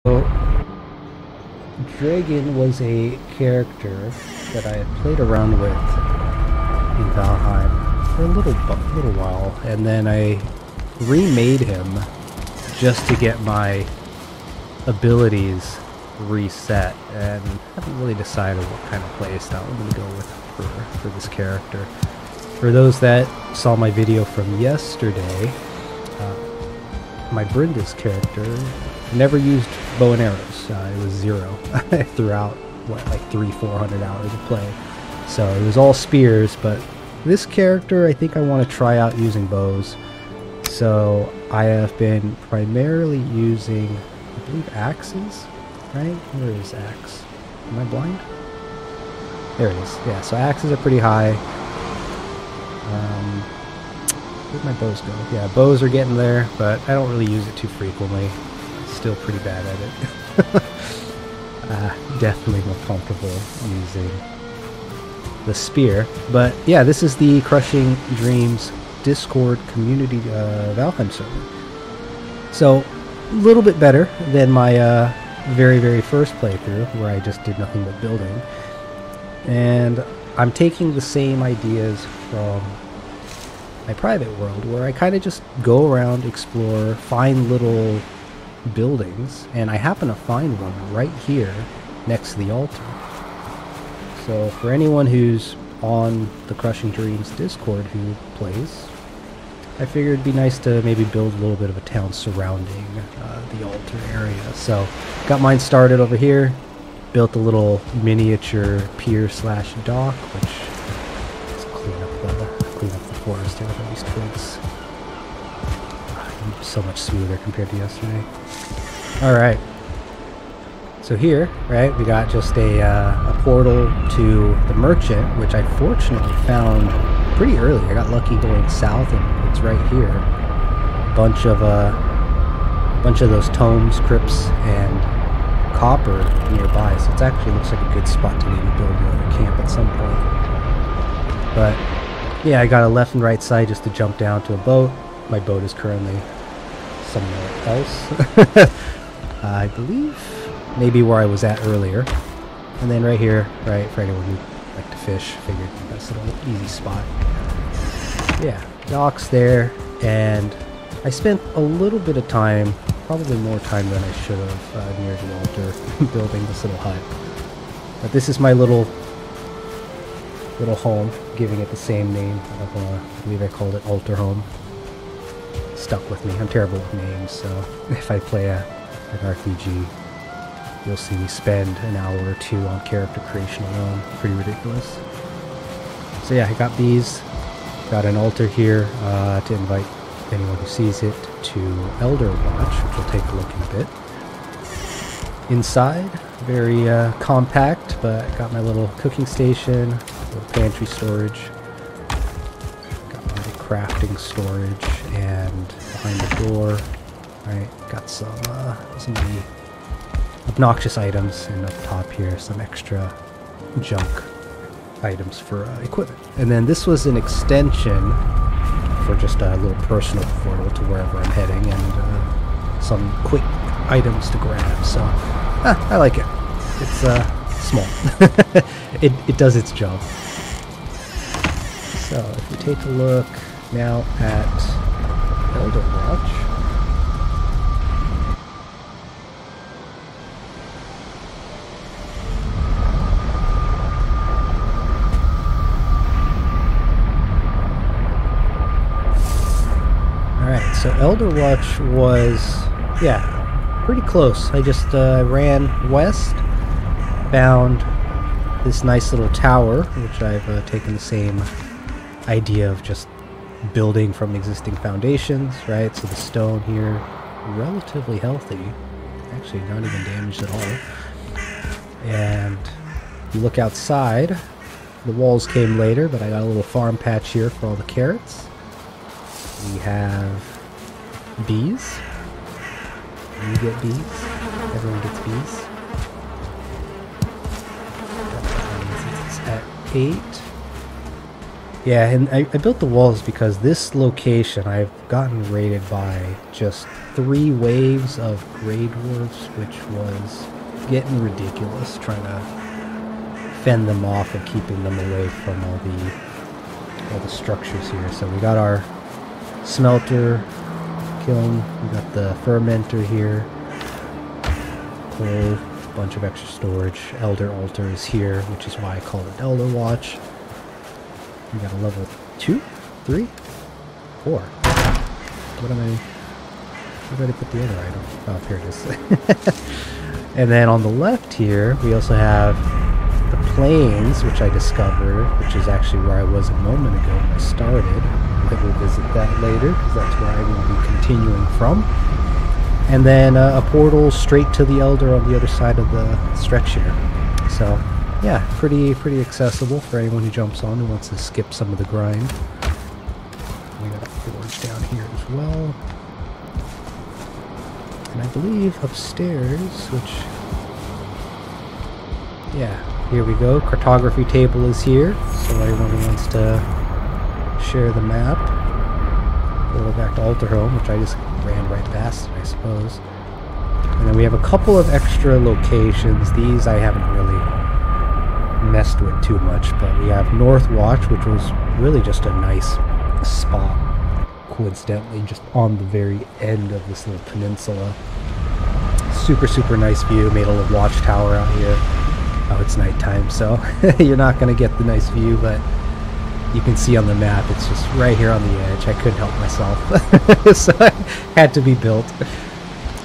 So, Dregn was a character that I had played around with in Valheim for a little while, and then I remade him just to get my abilities reset, and haven't really decided what kind of playstyle I'm going to go with for this character. For those that saw my video from yesterday, my Brinda's character never used bow and arrows. It was 0 throughout like 300-400 hours of play. So it was all spears, but this character I think I want to try out using bows. So I have been primarily using, I believe, axes, right? Where is axe? Am I blind? There it is. Yeah, so axes are pretty high. Where'd my bows go? Yeah, bows are getting there, but I don't really use it too frequently. Still pretty bad at it. Definitely more comfortable using the spear. But yeah, this is the Crushing Dreams Discord community Valheim server. So a little bit better than my very first playthrough, where I just did nothing but building. And I'm taking the same ideas from my private world, where I kind of just go around, explore, find little buildings, and I happen to find one right here next to the altar. So for anyone who's on the Crushing Dreams Discord who plays, I figured it'd be nice to maybe build a little bit of a town surrounding the altar area. So got mine started over here, built a little miniature pier slash dock, which let's clean up the forest here with all these twigs. So much smoother compared to yesterday. Alright, so here, right, we got just a portal to the merchant, which I fortunately found pretty early. I got lucky going south, and it's right here. Bunch of those tomes, crypts, and copper nearby, so it actually looks like a good spot to maybe build a camp at some point. But yeah, I got a left and right side just to jump down to a boat. My boat is currently somewhere else. I believe maybe where I was at earlier. And then right here, right, for anyone who like to fish, figured that's a little easy spot. Yeah, docks there, and I spent a little bit of time, probably more time than I should have, near the altar, building this little hut. But this is my little home, giving it the same name. I believe I called it Altrhome. Stuck with me. I'm terrible with names, so if I play an RPG, you'll see me spend an hour or two on character creation alone. Pretty ridiculous. So yeah, I got these. Got an altar here to invite anyone who sees it to Elderwatch, which we'll take a look in a bit. Inside, very compact, but got my little cooking station, little pantry storage. Got my little crafting storage, and behind the door, right, got some of the obnoxious items, and up top here, some extra junk items for equipment. And then this was an extension for just a little personal portal to wherever I'm heading, and some quick items to grab. So I like it. It's small. it does its job. So if we take a look now at Elderwatch. Alright, so Elderwatch was, yeah, pretty close. I just ran west, found this nice little tower, which I've taken the same idea of just building from existing foundations, right? So the stone here, relatively healthy, actually not even damaged at all. And you look outside, the walls came later, but I got a little farm patch here for all the carrots. We have bees. You get bees. Everyone gets bees. It's at 8. Yeah, and I built the walls because this location I've gotten rated by just 3 waves of Grey Dwarfs, which was getting ridiculous, trying to fend them off and keeping them away from all the structures here. So we got our smelter kiln, we got the fermenter here, coal, bunch of extra storage. Elder altar is here, which is why I call it Elderwatch. We got a level 2, 3, 4. Where did I put the other item? Oh, here it is. And then on the left here, we also have the plains, which I discovered, which is actually where I was a moment ago when I started. I will visit that later, because that's where I will be continuing from. And then a portal straight to the Elder on the other side of the stretch here. So, yeah, pretty accessible for anyone who jumps on and wants to skip some of the grind. We got a forge down here as well. And I believe upstairs, which... yeah, here we go. Cartography table is here, so anyone who wants to share the map. Go back to Altrhome, which I just ran right past it, I suppose. And then we have a couple of extra locations. These I haven't really messed with too much, but we have Northwatch, which was really just a nice spot, coincidentally, just on the very end of this little peninsula. Super nice view. Made a little watchtower out here. Oh, it's nighttime, so you're not going to get the nice view, but you can see on the map, it's just right here on the edge. I couldn't help myself, so it had to be built.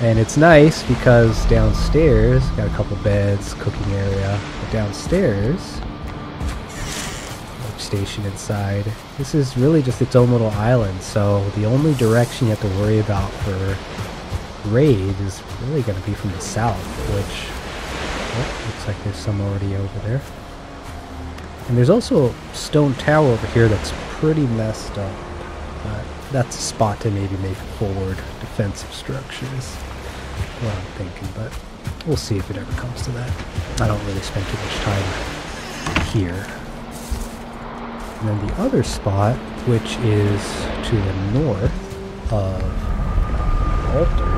And it's nice because downstairs, got a couple beds, cooking area, but downstairs, workstation inside. This is really just its own little island, so the only direction you have to worry about for raid is really going to be from the south, which... oh, looks like there's some already over there. And there's also a stone tower over here that's pretty messed up. But that's a spot to maybe make forward defensive structures. What I'm thinking, but we'll see if it ever comes to that. I don't really spend too much time here. And then the other spot, which is to the north of Altar,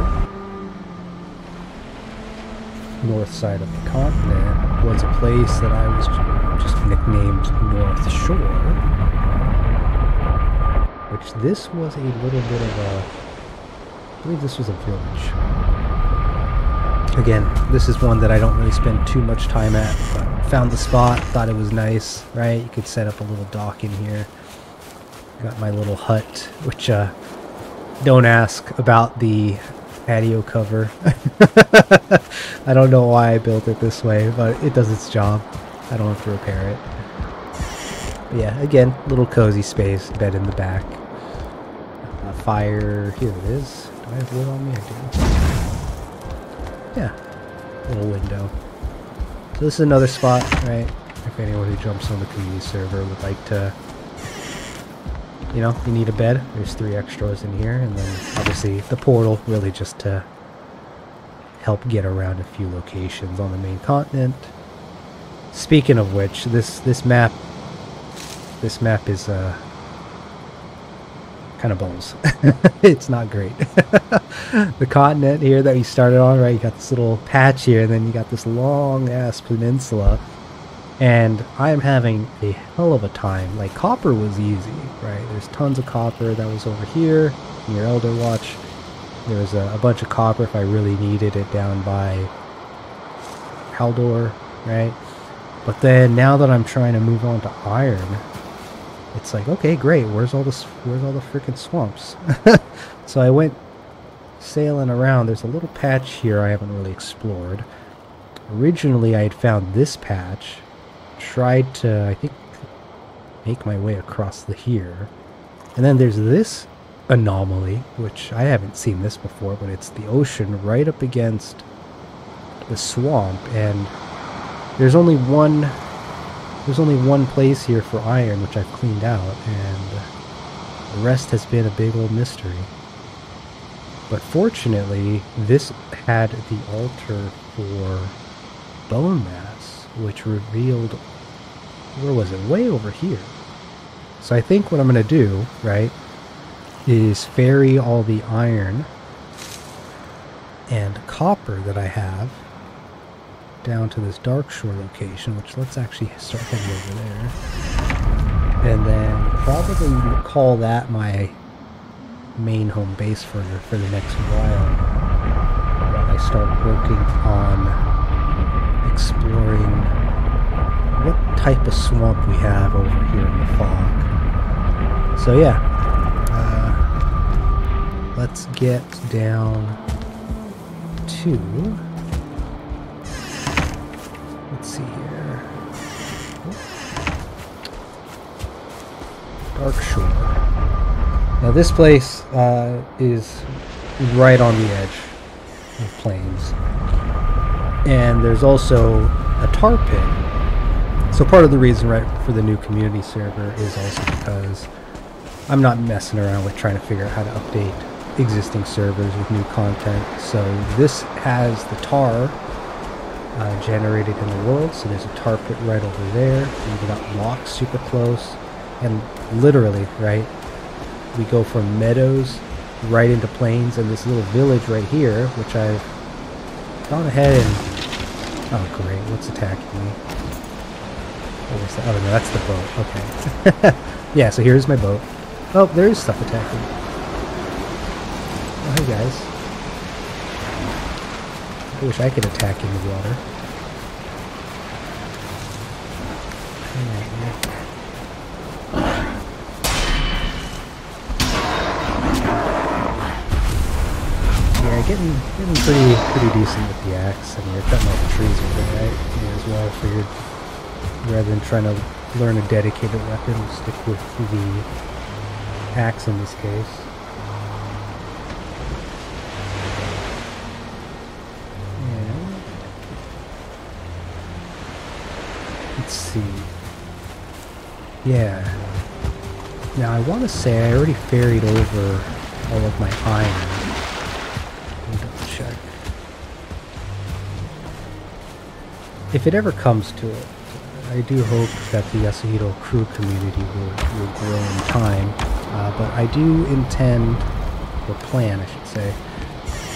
north side of the continent, was a place that I was just nicknamed Northshore, which this was a little bit of a... I believe this was a village. Again, this is one that I don't really spend too much time at, but found the spot, thought it was nice, right? You could set up a little dock in here. Got my little hut, which, don't ask about the patio cover. I don't know why I built it this way, but it does its job. I don't have to repair it. But yeah, again, little cozy space, bed in the back. Fire, here it is. Do I have wood on me? I do. Yeah, little window. So this is another spot, right? If anyone who jumps on the community server would like to, you know, you need a bed. There's 3 extras in here, and then obviously the portal, really just to help get around a few locations on the main continent. Speaking of which, this map is kind of bones. It's not great. The continent here that we started on, right? You got this little patch here, and then you got this long ass peninsula. And I am having a hell of a time. Like, copper was easy, right? There's tons of copper that was over here near Elderwatch. There was a bunch of copper if I really needed it down by Haldor, right? But then now that I'm trying to move on to iron, it's like, okay, great. Where's all the freaking swamps? So I went sailing around. There's a little patch here I haven't really explored. Originally, I had found this patch. Tried to, I think, make my way across the here. And then there's this anomaly, which I haven't seen this before, but it's the ocean right up against the swamp, and there's only one place here for iron, which I've cleaned out, and the rest has been a big old mystery. But fortunately, this had the altar for bone mass, which revealed, where was it? Way over here. So I think what I'm going to do, right, is ferry all the iron and copper that I have down to this Darkshore location, which let's actually start heading over there. And then probably call that my main home base for the next while I start working on exploring what type of swamp we have over here in the fog. So yeah, let's get down to, let's see here, Darkshore. Now this place is right on the edge of plains, and there's also a tar pit. So part of the reason, right, for the new community server is also because I'm not messing around with trying to figure out how to update existing servers with new content. So this has the tar generated in the world, so there's a tar pit right over there. We've got locks super close, and literally, right, we go from meadows right into plains, and this little village right here, which I've gone ahead and... Oh great, what's attacking me? Oh no, that's the boat. Okay. Yeah, so here's my boat. Oh, there is stuff attacking me. Oh, hey guys. I wish I could attack in the water. Yeah, getting pretty decent with the axe. I mean, you're cutting all the trees over there, right? Yeah, as well. I figured rather than trying to learn a dedicated weapon, stick with the axe in this case. Let's see. Yeah. Now I want to say I already ferried over all of my iron. Let me double check. If it ever comes to it, I do hope that the Yasuhiro crew community will grow in time. But I do intend, or plan I should say,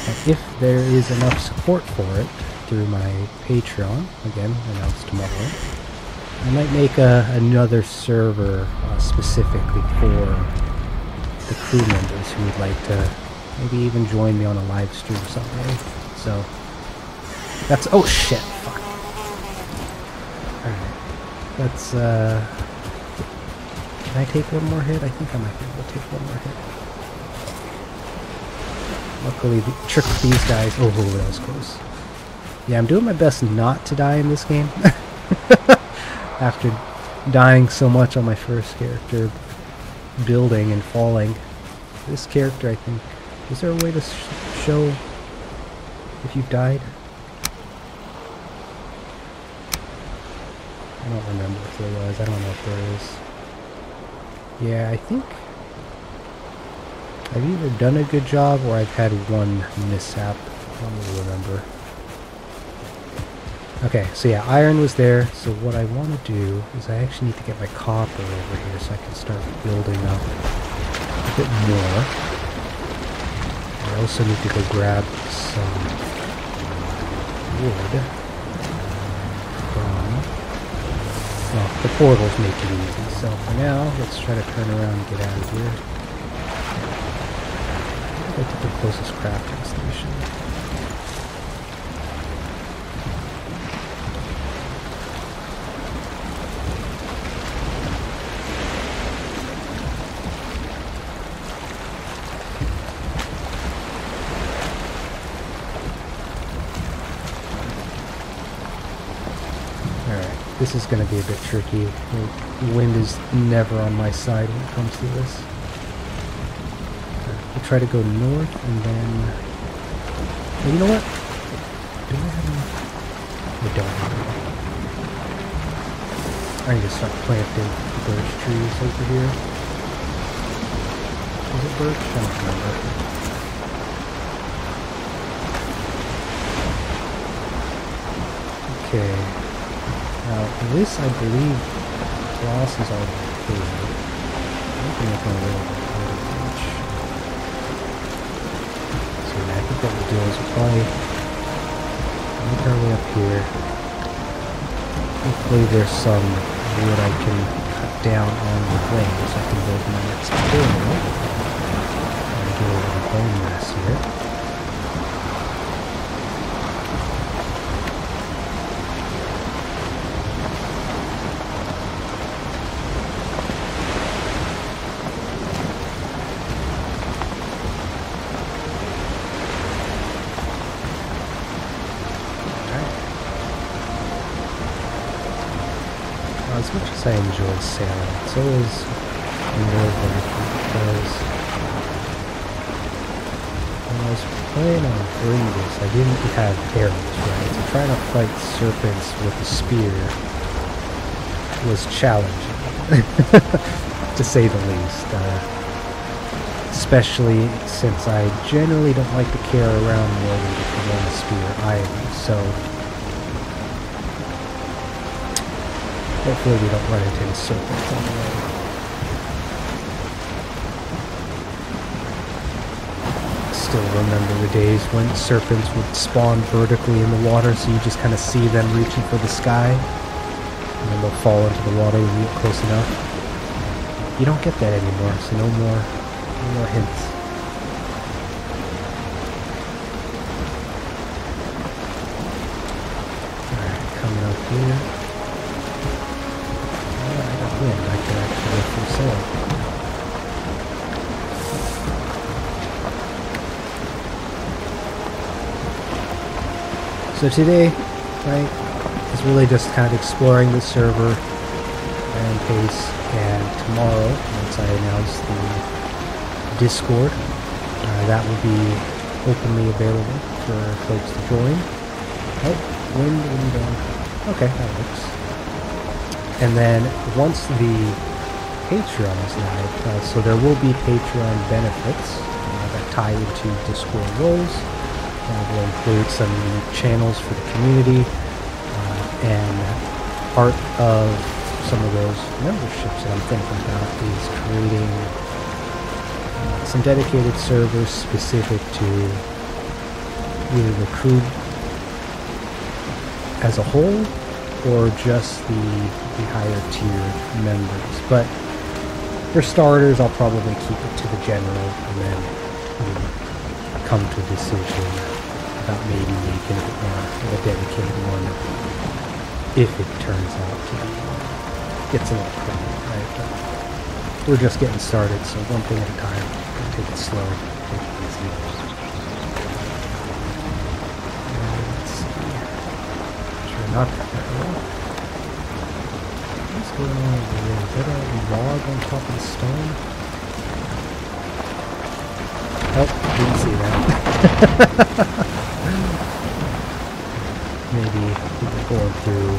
that if there is enough support for it through my Patreon, again announced tomorrow, I might make another server specifically for the crew members who would like to maybe even join me on a live stream someday. So that's, oh shit, fuck. Alright, that's can I take one more hit? I think I might be able to take one more hit. Luckily, the trick with these guys, oh that was close. Yeah, I'm doing my best not to die in this game. After dying so much on my first character, building and falling. This character, I think, is there a way to show if you've died? I don't remember if there was. I don't know if there is. Yeah, I think I've either done a good job or I've had one mishap. I don't really remember. Okay, so yeah, iron was there, so what I want to do is I actually need to get my copper over here so I can start building up a bit more. I also need to go grab some wood from... Well, the portals make it easy, so for now, let's try to turn around and get out of here. Go to the closest crafting station. This is going to be a bit tricky. The wind is never on my side when it comes to this. We'll try to go north and then... Well, you know what? Do I have enough? I don't have enough. I need to start planting birch trees over here. Is it birch? I don't remember. Okay. Now, this, I believe, crosses our food. I don't think it's going to really much. So that think what we'll do is we'll probably make our way up here. Hopefully there's some wood I can cut down on the way so I can build my next portal. And do a little bone mass here. As much as I enjoy sailing, it's always nerve-wracking because when I was playing on Breeders, I didn't have arrows, right? So trying to fight serpents with a spear was challenging, to say the least. Especially since I generally don't like to carry around more than one spear either, so hopefully we don't run into any serpents on the way. Still remember the days when serpents would spawn vertically in the water, so you just kind of see them reaching for the sky, and then they'll fall into the water when you get close enough. You don't get that anymore, so no more hints. Alright, coming up here. I can actually go full sail. So today, right, is really just kind of exploring the server and pace, and tomorrow, once I announce the Discord, that will be openly available for folks to join. Oh, wind. Okay, that works. And then once the Patreon is live, so there will be Patreon benefits that tie into Discord roles. Will include some unique channels for the community, and part of some of those memberships that I'm thinking about is creating some dedicated servers specific to either the crew as a whole or just the higher tier members. But for starters, I'll probably keep it to the general and then come to a decision about maybe making it more of a dedicated one if it turns out to be gets a little crowded, right? But we're just getting started, so one thing at a time. Take it slow, take it easy. Let's see. Try not to get off. What's going on over there? Is that a log on top of the stone? Oh, didn't see that. Maybe people going through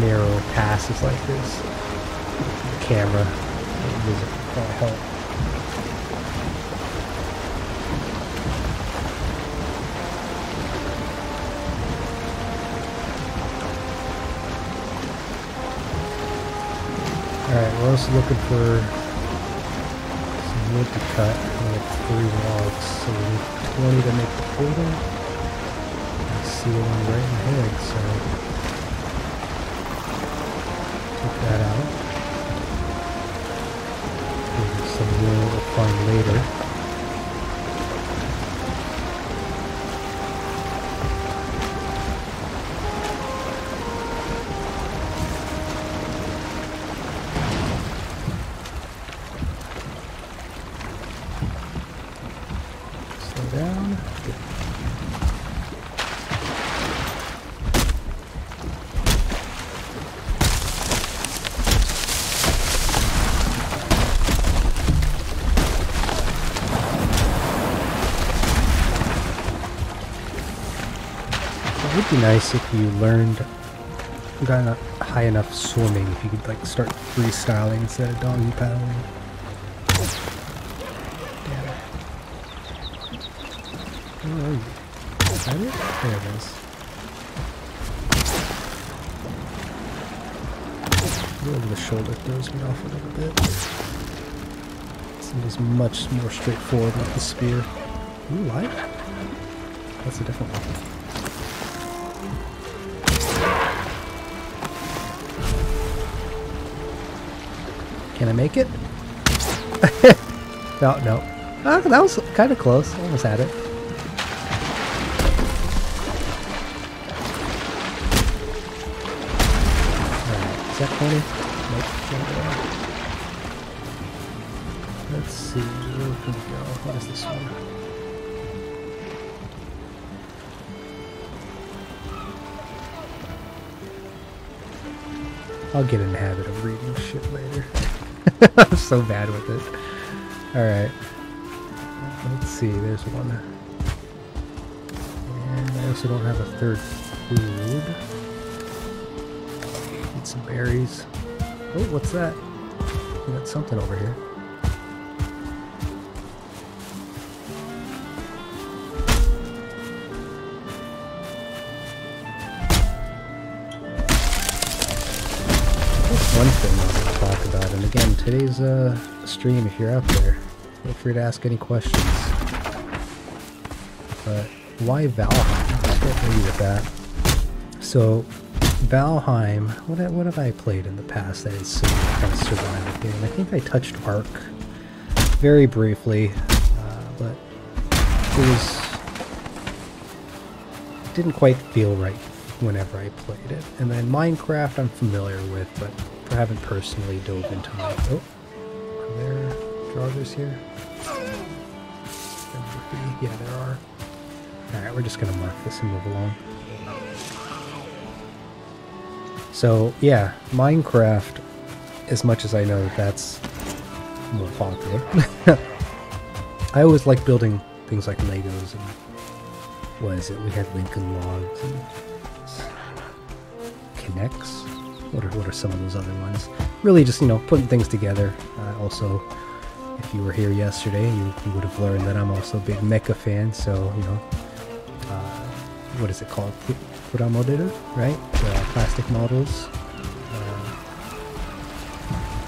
narrow passes like this. The camera will help. Alright, we're also looking for some wood to cut. We have 3 logs, so we need 20 to make the portal. I see one right ahead, so take that out. Maybe some wood we'll find later. It would be nice if you got high enough swimming, if you could like start freestyling instead of doggy paddling. Damn it. Where are you? Is that it? There it is. Over the shoulder throws me off a little bit. It's much more straightforward with the spear. Ooh, light? That's a different one. Can I make it? No, no. Ah, that was kind of close. Almost had it. Alright, is that 20? Nope. Let's see, where can we go? What is this one? I'll get in the habit of reading shit later. I'm so bad with it. Alright. Let's see, there's one. And I also don't have a third food. Need some berries. Oh, what's that? We got something over here. One thing I want to talk about, and again, today's stream, if you're out there, feel free to ask any questions. But why Valheim? Let's get maybe with that. So, Valheim, what have I played in the past that is similar kind of survival game? I think I touched Ark very briefly, but it didn't quite feel right whenever I played it. And then Minecraft I'm familiar with, but I haven't personally dove into my... Oh, are there joggers here? Yeah, there are. Alright, we're just gonna mark this and move along. So, yeah, Minecraft, as much as I know that that's more popular, I always like building things like Legos and... what is it? We had Lincoln Logs and... Connects? What are some of those other ones? Really just, you know, putting things together. Also, if you were here yesterday, you would have learned that I'm also a big mecha fan, so, you know, what is it called? Puramoderu, right? Plastic models.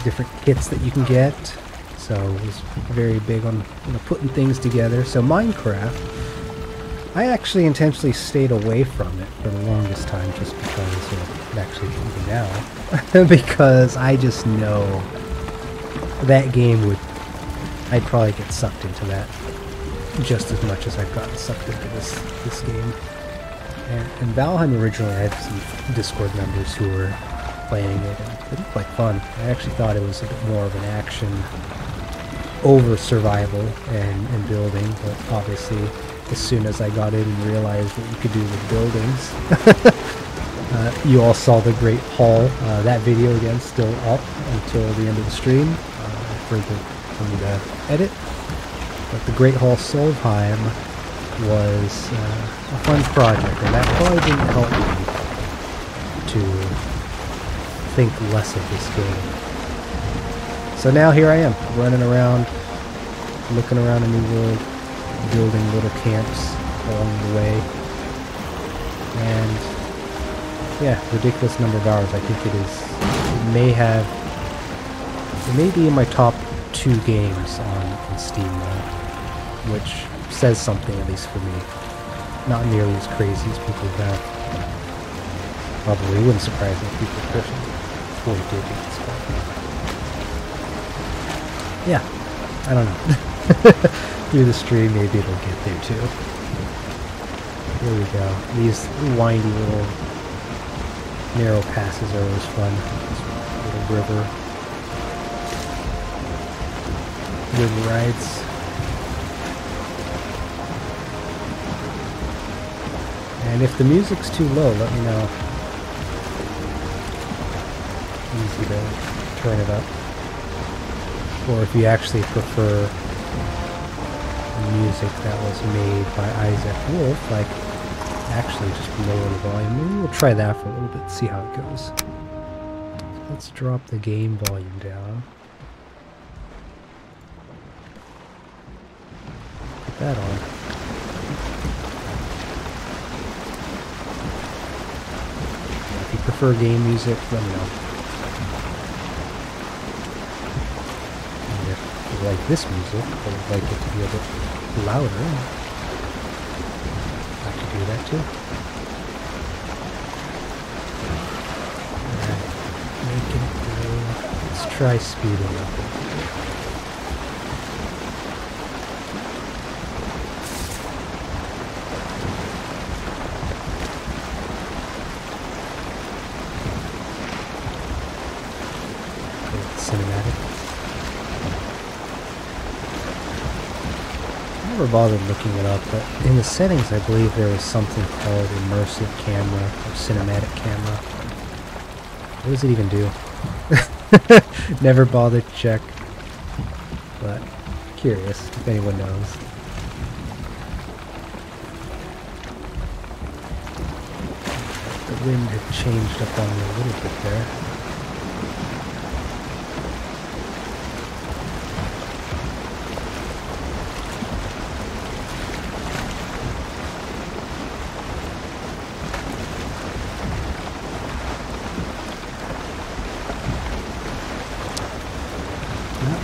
Different kits that you can get. So, it was very big on, you know, putting things together. So, Minecraft, I actually intentionally stayed away from it for the longest time just because, actually even now, because I just know that game I'd probably get sucked into that just as much as I've gotten sucked into this game. And Valheim originally, I had some Discord members who were playing it, and it looked like fun. I actually thought it was a bit more of an action over survival and building, but obviously as soon as I got in and realized what you could do with buildings. You all saw the Great Hall. That video, again, still up until the end of the stream for me to edit. But the Great Hall Solheim was a fun project, and that probably didn't help me to think less of this game. So now here I am, running around, looking around a new world, building little camps along the way, and yeah, ridiculous number of hours. I think it may be in my top 2 games on Steam now, which says something, at least for me. Not nearly as crazy as people have. Probably wouldn't surprise me if people are pushing 40 digits. Yeah, I don't know. Through the stream, maybe it'll get there too. Here we go. These windy little narrow passes are always fun. This little river rides. And if the music's too low, let me know. Easy to turn it up. Or if you actually prefer music that was made by Isaac Wolf, like actually just lower the volume. Maybe we'll try that for a little bit, see how it goes. So let's drop the game volume down. Put that on. If you prefer game music, let me know. And if like this music, but would like it to be a bit louder. I could do that too. Alright, making it through. Let's try speeding up. Cinematic. I never bothered looking it up, but in the settings I believe there was something called immersive camera or cinematic camera. What does it even do? Never bothered to check, but curious if anyone knows. The wind had changed up on me a little bit there.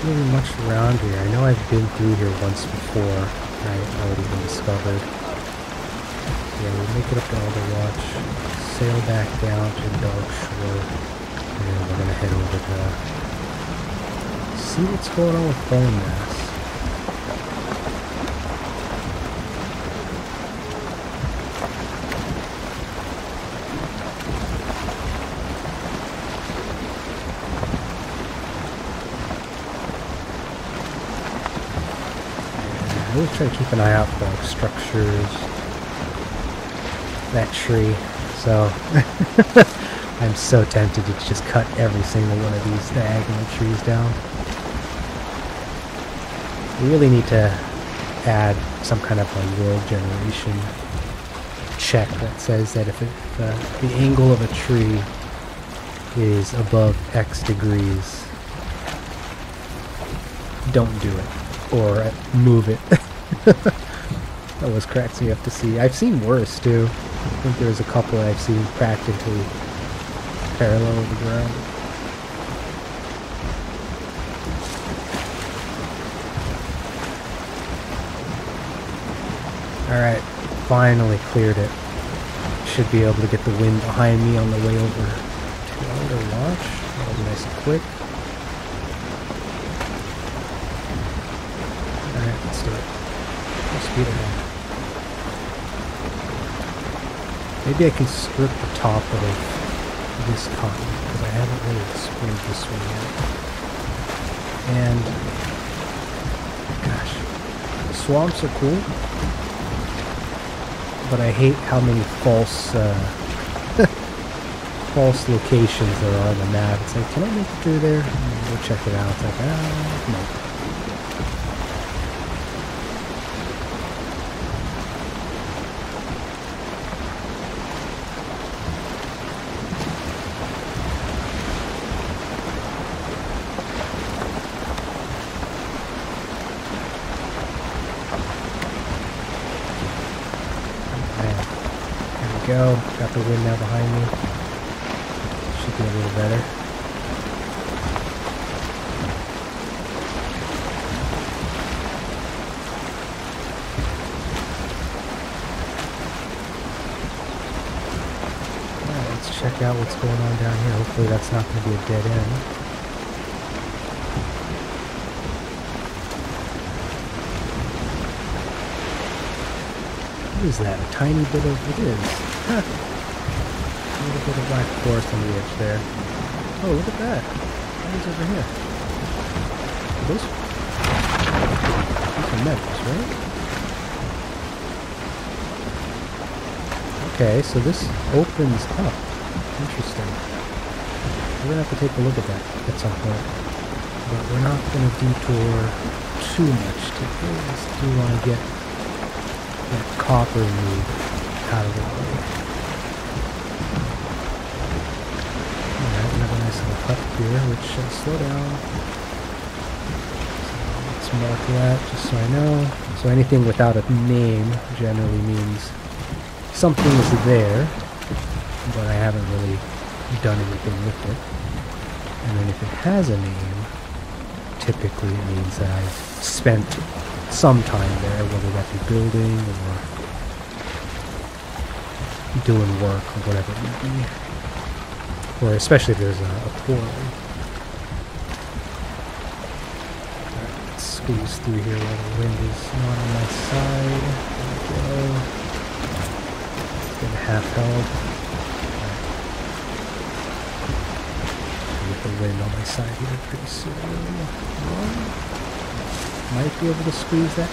Really much around here. I know I've been through here once before. I already been discovered. Yeah, we'll make it up to Elderwatch, sail back down to Darkshore, and then we're gonna head over to see what's going on with bone mass. I always try to keep an eye out for like structures, that tree, so I'm so tempted to just cut every single one of these diagonal trees down. We really need to add some kind of a world generation check that says that if the angle of a tree is above X degrees, don't do it. Or move it. That always cracks me up to see. I've seen worse too. I think there's a couple I've seen practically parallel with the ground. Alright, finally cleared it. Should be able to get the wind behind me on the way over to Elderwatch. That'll be nice and quick. Let's do it. Let's speed it up. Maybe I can strip the top of this cotton, because I haven't really explored this one yet. And, gosh, the swamps are cool, but I hate how many false false locations there are on the map. It's like, can I make it through there? We'll check it out. It's like, no. Go. Got the wind now behind me. Should be a little better. Alright, let's check out what's going on down here. Hopefully that's not going to be a dead end. What is that? A tiny bit of... It is. Huh. A little bit of black forest on the edge there. Oh, look at that. What is over here? Those are metals, right? Okay, so this opens up. Interesting. We're going to have to take a look at that at some point. But we're not going to detour too much today. We still want to get that copper move out of the way. Alright, we have a nice little hut here, which should slow down. So let's mark that just so I know. So anything without a name generally means something is there, but I haven't really done anything with it. And then if it has a name, typically it means that I've spent some time there, whether that be building or doing work or whatever it may be. Or especially if there's a portal. Alright, let's squeeze through here while the wind is not on my side. There we go. Let's get a half held. With the wind on my side here pretty soon. Might be able to squeeze that.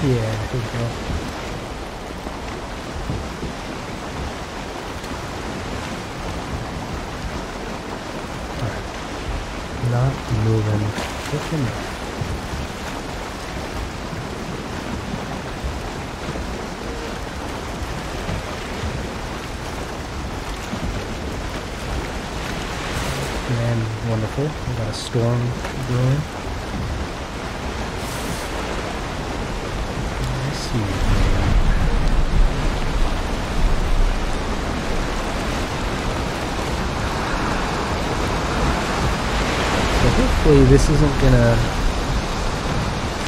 Yeah, here we go. Not moving quick enough. Man, wonderful. We got a storm brewing. I see you, man. Hopefully this isn't gonna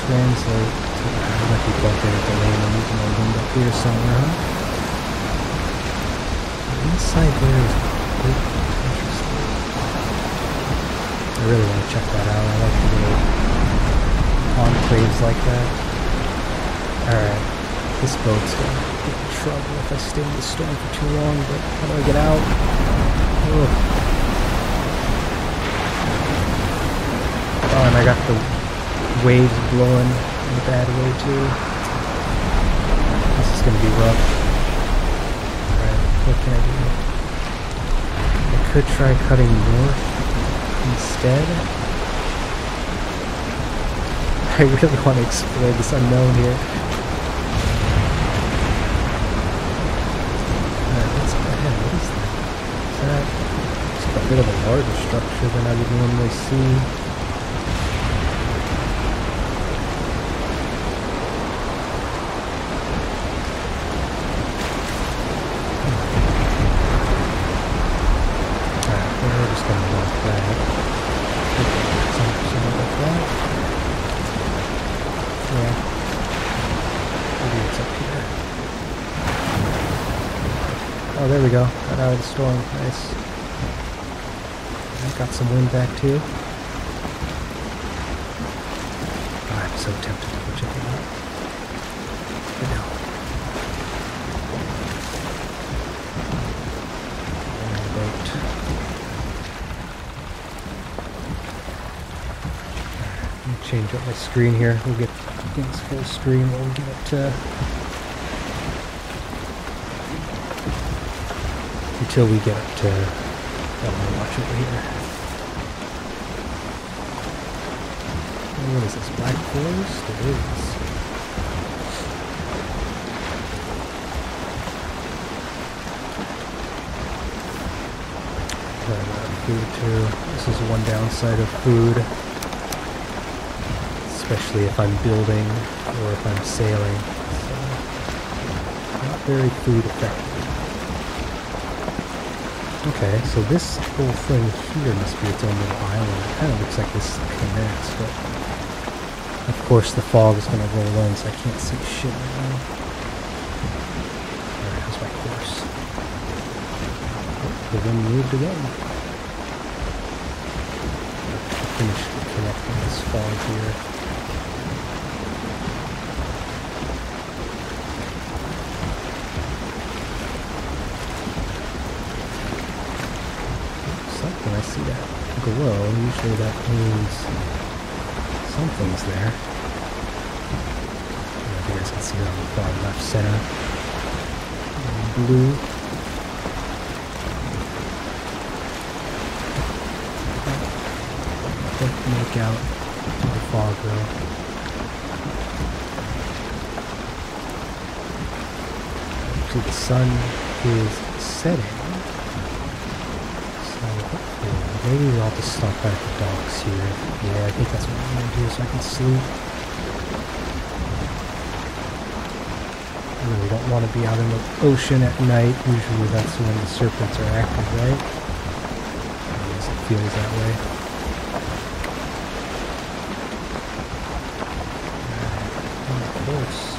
translate to... I might be bumping at the lane. I'm using my wind up here somewhere, huh? The inside there is quite interesting. I really want to check that out. I like the little enclaves like that. Alright, this boat's gonna get in trouble if I stay in the storm for too long, but how do I get out? Ugh. Oh, and I got the waves blowing in a bad way too. This is going to be rough. Alright, what can I do? I could try cutting north instead. I really want to explore this unknown here. Alright, what's up ahead? What is that? Is that... It's a bit of a larger structure than I would normally see. Oh, there we go. Got out of the storm. Nice. Got some wind back too. Oh, I'm so tempted to go check it out. But no. Boat. Let me change up my screen here. We'll get things full screen when we get up to... Until we get up to Elderwatch over here. What is this, Black Forest? It is. Food too. This is one downside of food. Especially if I'm building or if I'm sailing. So, not very food effective. Okay, so this whole thing here must be its own little island. It kind of looks like this connects, but of course the fog is going to roll in, so I can't see shit right now. Alright, how's my course? Oh, the wind moved again. I'll finish connecting this fog here. When I see that glow, usually that means something's there. I don't know if you guys can see that on the far left center. Blue. I can't make out the fog though. Actually, the sun is setting. Maybe I'll just stop by the docks here. Yeah, I think that's what I'm going to do so I can sleep. I really don't want to be out in the ocean at night. Usually that's when the serpents are active, right? At least it feels that way. course.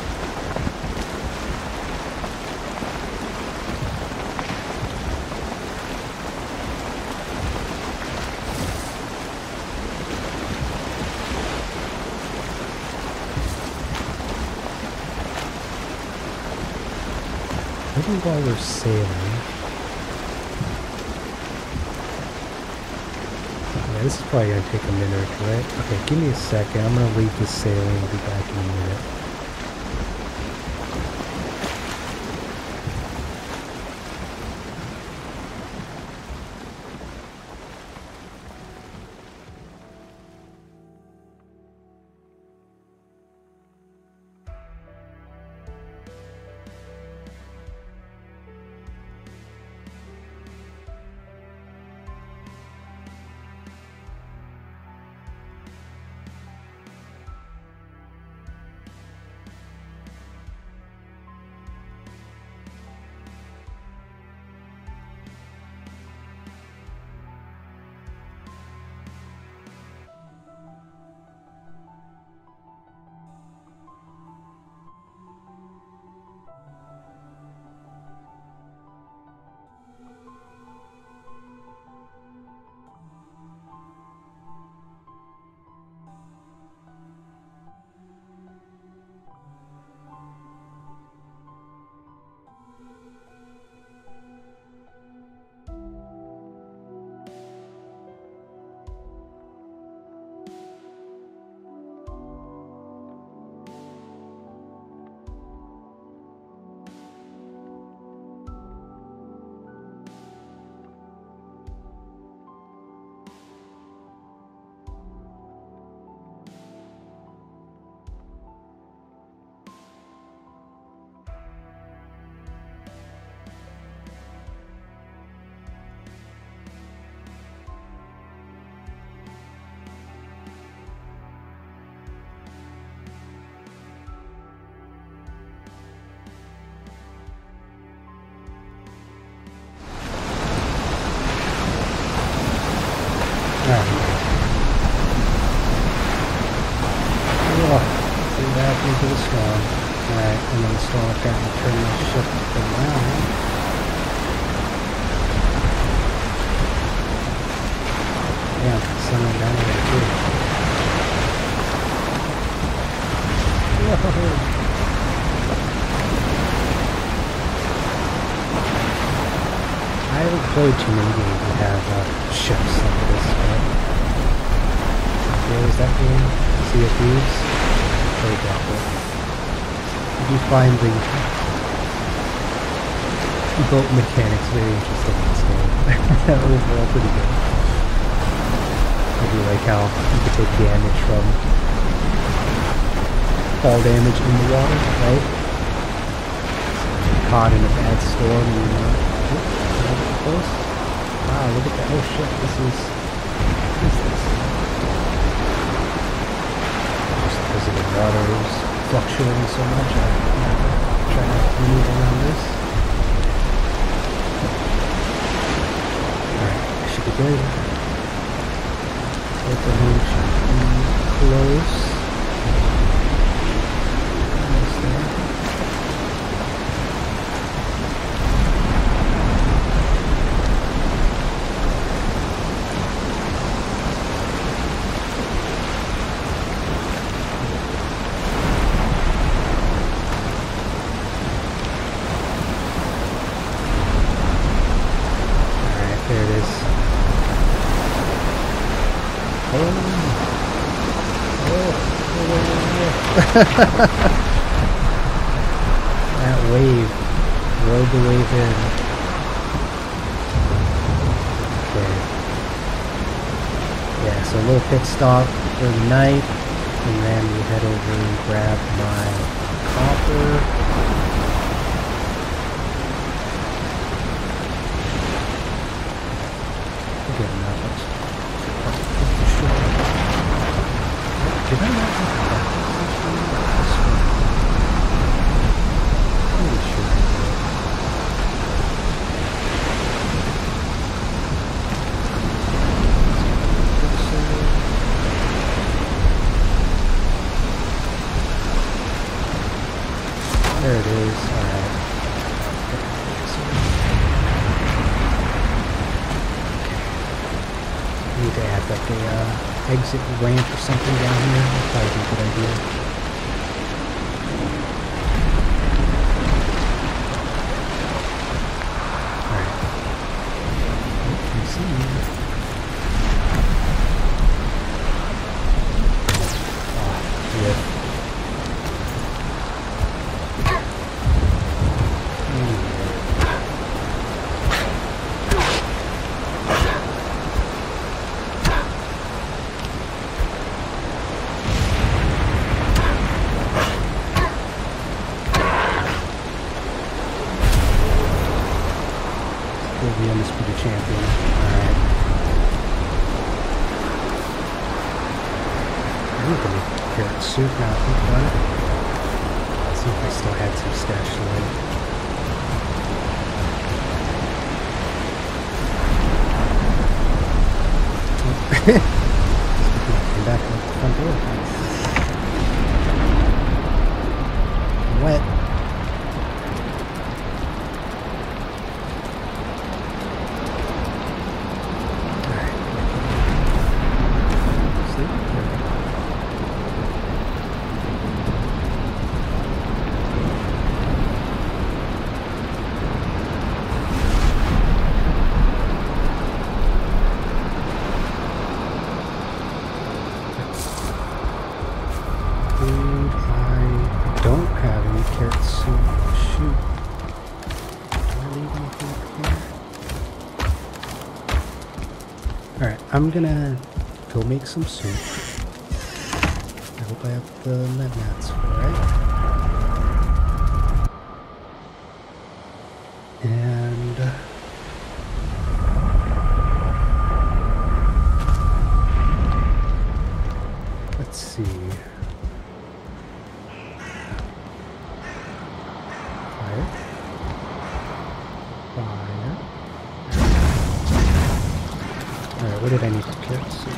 Maybe while we're sailing. Yeah, this is probably going to take a minute or two, right? Okay, give me a second. I'm going to leave this sailing and be back in a minute. Into the storm. Alright, and then the storm apparently turned the ship around. Yeah, the sun went down there too. Whoa! I haven't played too many games that have ships like this, right? What was that game? Sea of Thieves? Very doubtful. You find the boat mechanics very interesting in this game. Overall pretty good. I do like how you can take damage from fall damage in the water, right? So if you're caught in a bad storm, you know, close. Wow, look at that. Oh shit, what is this? Because of the water's fluctuating so much, I'm trying to move around this. Alright, I should be good. Opening should be close. Almost there. That wave rode the wave in. Okay. Yeah, so a little pit stop for the night, and then we head over and grab my copper. Good enough. Did I not look at that? Holy shit. like a exit ramp or something down here. That'd probably be a good idea. The undisputed champion. Alright. I need the carrot soup now I think about it. Let's see if I still had some stashed away. Came back to the front door. I'm wet. I'm gonna go make some soup. I hope I have the med mats for it. And let's see. Fire. Fire. Alright, what did I need for carrot soup?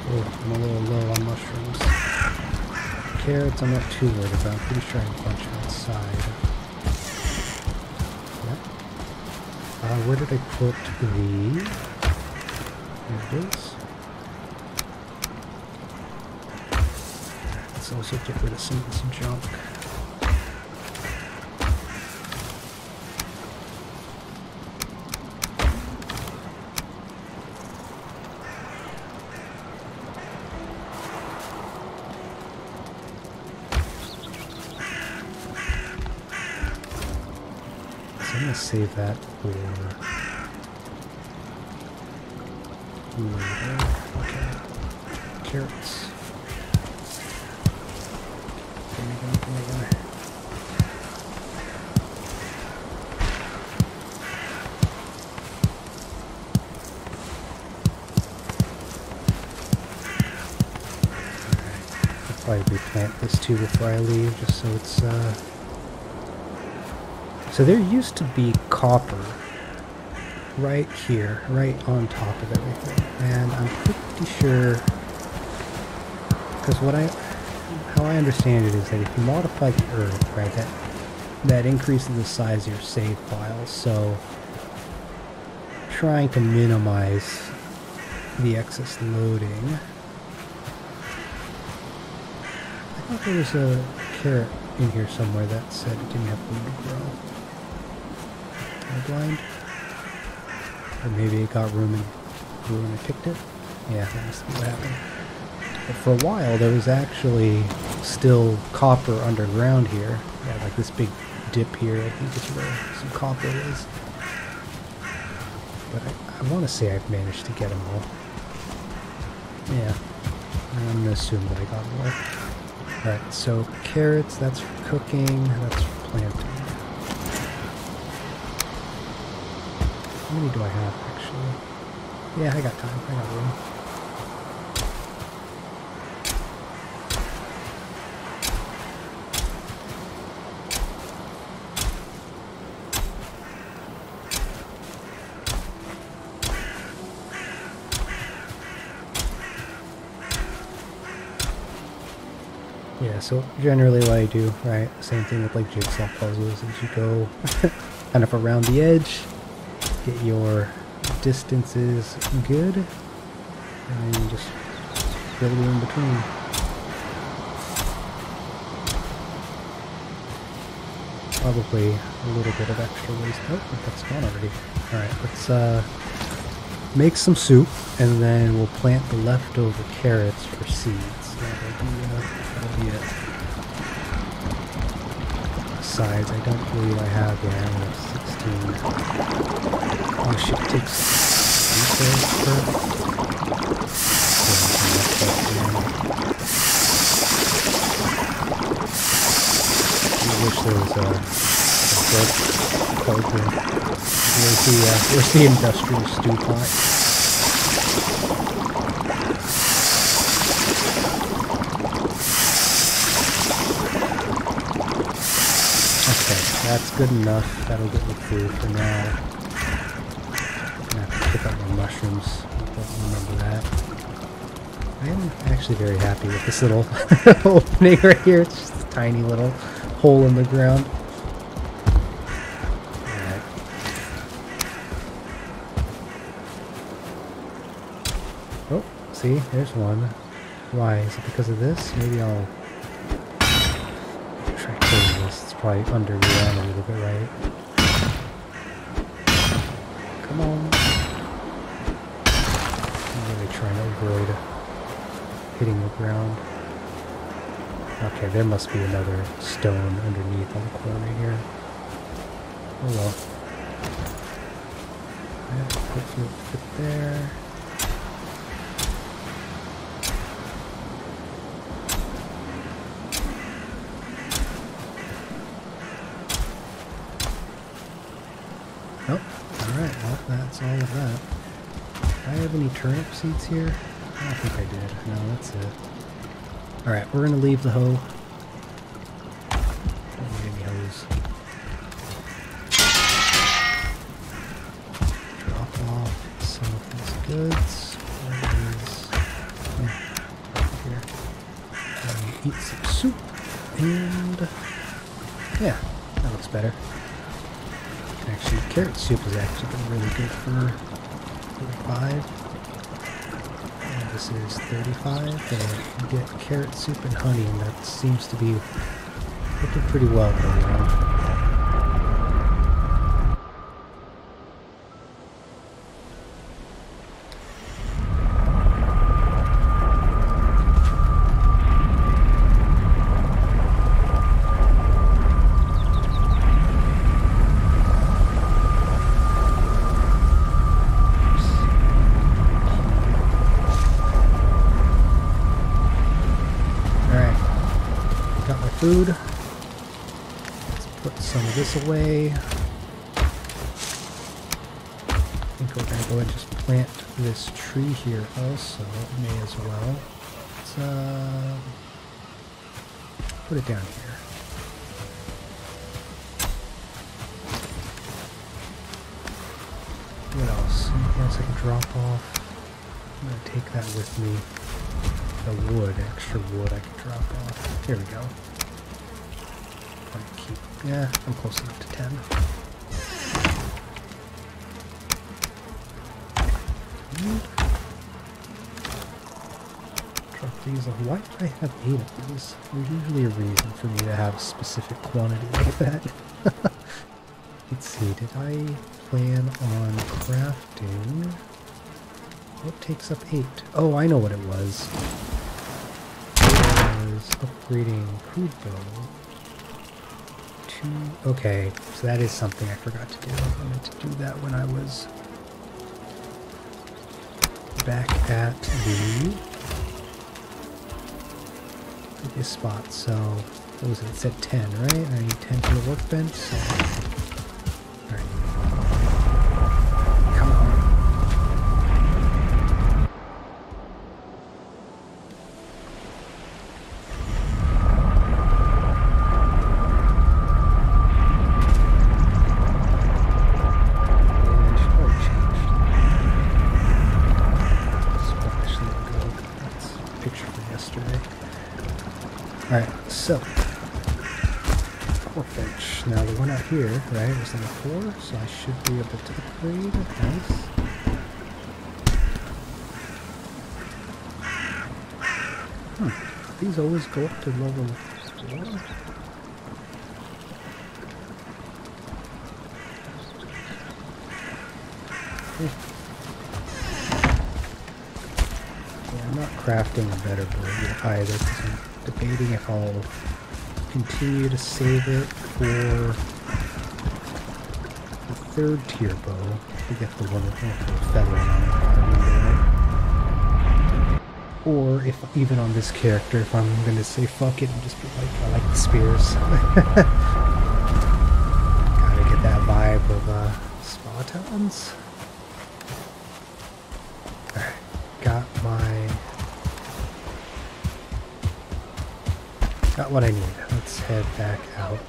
Oh, I'm a little low on mushrooms. Carrots I'm not too worried about. I'm pretty sure I have a bunch outside. Yep. Where did I put the... There it is. Let's also get rid of some of this junk. I'm gonna save that for later. Okay. Carrots. I'll probably replant this too before I leave, just so it's So there used to be copper right here, right on top of everything, and I'm pretty sure, because how I understand it is that if you modify the earth, right, that increases the size of your save files, so trying to minimize the excess loading. I thought there was a carrot in here somewhere that said it didn't have room to grow. Am I blind? Or maybe it got room and grew and I picked it? Yeah, that must be what happened. But for a while there was actually still copper underground here. Yeah, like this big dip here, I think is where some copper is. But I want to say I've managed to get them all. Yeah, I'm going to assume that I got more. Alright, so carrots, that's for cooking, that's for planting. How many do I have, actually? Yeah, I got time. I got room. Yeah, so generally what I do, right, same thing with like jigsaw puzzles, is you go kind of around the edge, Get your distances good, and then just fill in between. Probably a little bit of extra waste. Oh, that's gone already. Alright, let's make some soup, and then we'll plant the leftover carrots for seeds. That'll be it. Besides, I don't believe I have, yeah, I only have 16. Oh shit, it takes I wish there was a bread cauldron. Where's the industrial stew pot? Okay, that's good enough. That'll get me through for now. I'm gonna have to pick up my mushrooms. Don't remember that. I am actually very happy with this little opening right here. It's just a tiny little hole in the ground. Alright. Oh, see, there's one. Why? Is it because of this? Maybe I'll try killing this. It's probably underground a little bit, right? Come on. I'm really trying to avoid hitting the ground. Okay, there must be another stone underneath on the corner here. Oh well. Hopefully it'll fit there. Nope. Alright, well, that's all of that. Do I have any turnip seeds here? I don't think I did. No, that's it. Alright, we're going to leave the hoe. Don't need any hoes. Drop off some of these goods. Where is... right here. Eat some soup. And... yeah, that looks better. Actually, carrot soup has actually been really good for 45. This is 35, and you get carrot soup and honey, and that seems to be looking pretty well going on. Food. Let's put some of this away. I think we're going to go ahead and just plant this tree here also. May as well. Let's put it down here. What else? Anything else I can drop off? I'm going to take that with me. The wood, extra wood I can drop off. There we go. Yeah, I'm close enough to 10. Drop these off. Why do I have 8 of these? There's usually a reason for me to have a specific quantity like that. Let's see, did I plan on crafting? What takes up 8? Oh, I know what it was. It was upgrading crude bow. Okay, so that is something I forgot to do. I meant to do that when I was back at the previous spot. So, what was it? It said 10, right? I need 10 for the workbench. So. Alright. Come on. Alright, so Workbench. Now the one out here, right, was level 4, so I should be able to upgrade. Nice. These always go up to level 4? Yeah, I'm not crafting a better board yet either, because I'm debating if I'll continue to save it for the 3rd tier bow to get the one with the feather on it. Or if even on this character, if I'm going to say fuck it and just be like, I like the spears. Gotta get that vibe of Spartans. Alright, got what I need. Let's head back out.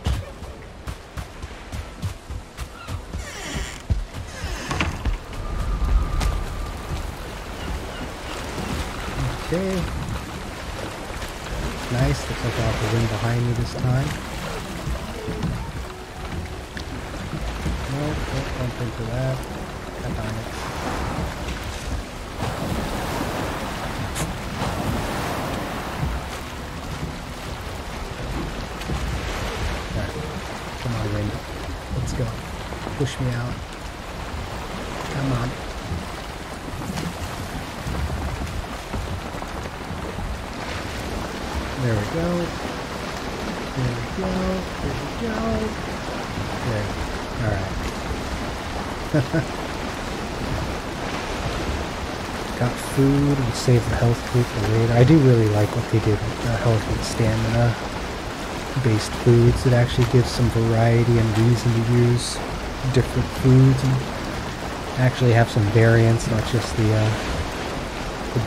Okay. Nice. Looks like I'll have the wind behind me this time. Nope, don't bump into that. God darn it. Come on, wind. Let's go. Push me out. Come on. There we go. There we go. There we go. There. Alright. Got food and saved the health food for later. I do really like what they did with the health and stamina based foods. It actually gives some variety and reason to use different foods and actually have some variance, not just the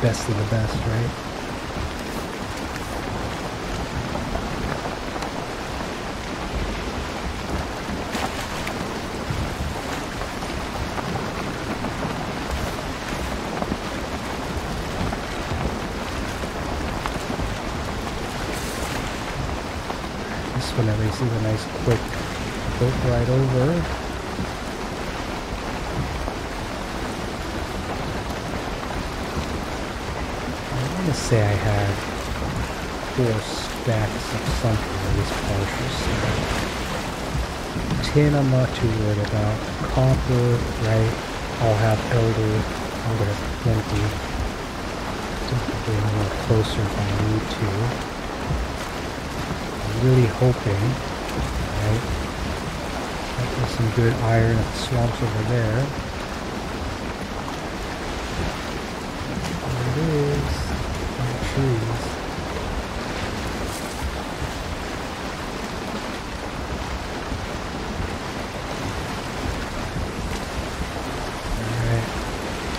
best of the best, right? At least is a nice quick boat ride over. I want to say I had 4 stacks of something, at least partial. Tin I'm not too worried about. Copper, right? I'll have Elder. I'm going to have plenty. Simply a little closer if I need to. Really hoping, right, that there's some good iron at the swamps over there. There it is, on the trees.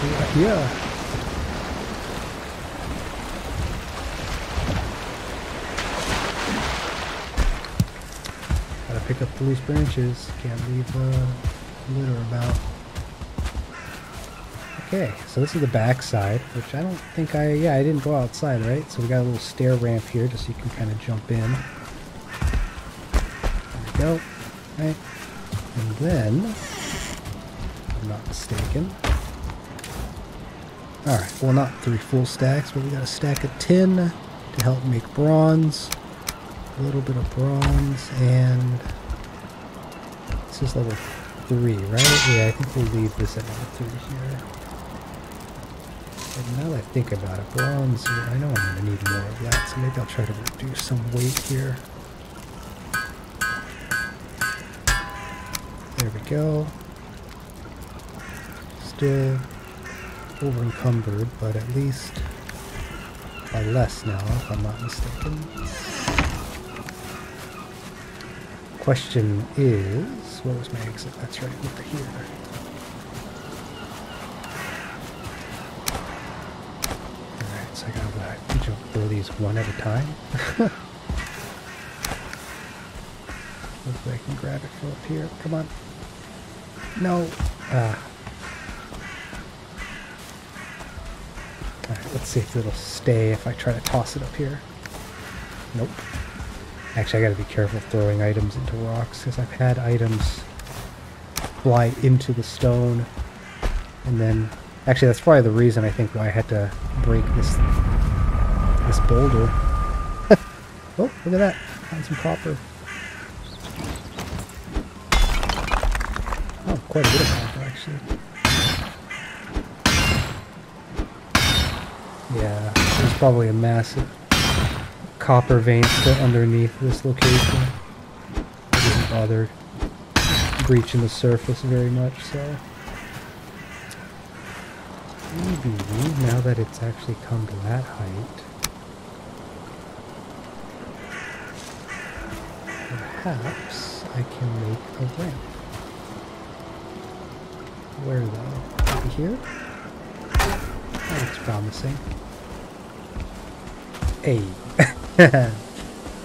Alright, yeah. Pick up the loose branches. Can't leave litter about. Okay, so this is the back side, which I don't think I didn't go outside, right? So we got a little stair ramp here just so you can kind of jump in. There we go. Right. And then, if I'm not mistaken. Alright, well not 3 full stacks, but we got a stack of tin to help make bronze. A little bit of bronze, and this is level 3, right? Yeah, I think we'll leave this at level 3 here. And now that I think about it, bronze, I know I'm going to need more of that, so maybe I'll try to reduce some weight here. There we go. Still over encumbered, but at least by less now, if I'm not mistaken. Question is, where was my exit? That's right, over here. Alright, so I gotta jump through these one at a time. Hopefully I can grab it from up here. Come on. No. Alright, let's see if it'll stay if I try to toss it up here. Nope. Actually, I gotta be careful throwing items into rocks, because I've had items fly into the stone, and then... Actually, that's probably the reason I think why I had to break this boulder. Oh, look at that. Found some copper. Oh, quite a bit of copper, actually. Yeah, there's probably a massive copper vein still underneath this location. I didn't bother breaching the surface very much, so... Maybe, now that it's actually come to that height, perhaps I can make a ramp. Where though? Maybe here? That looks promising. Hey!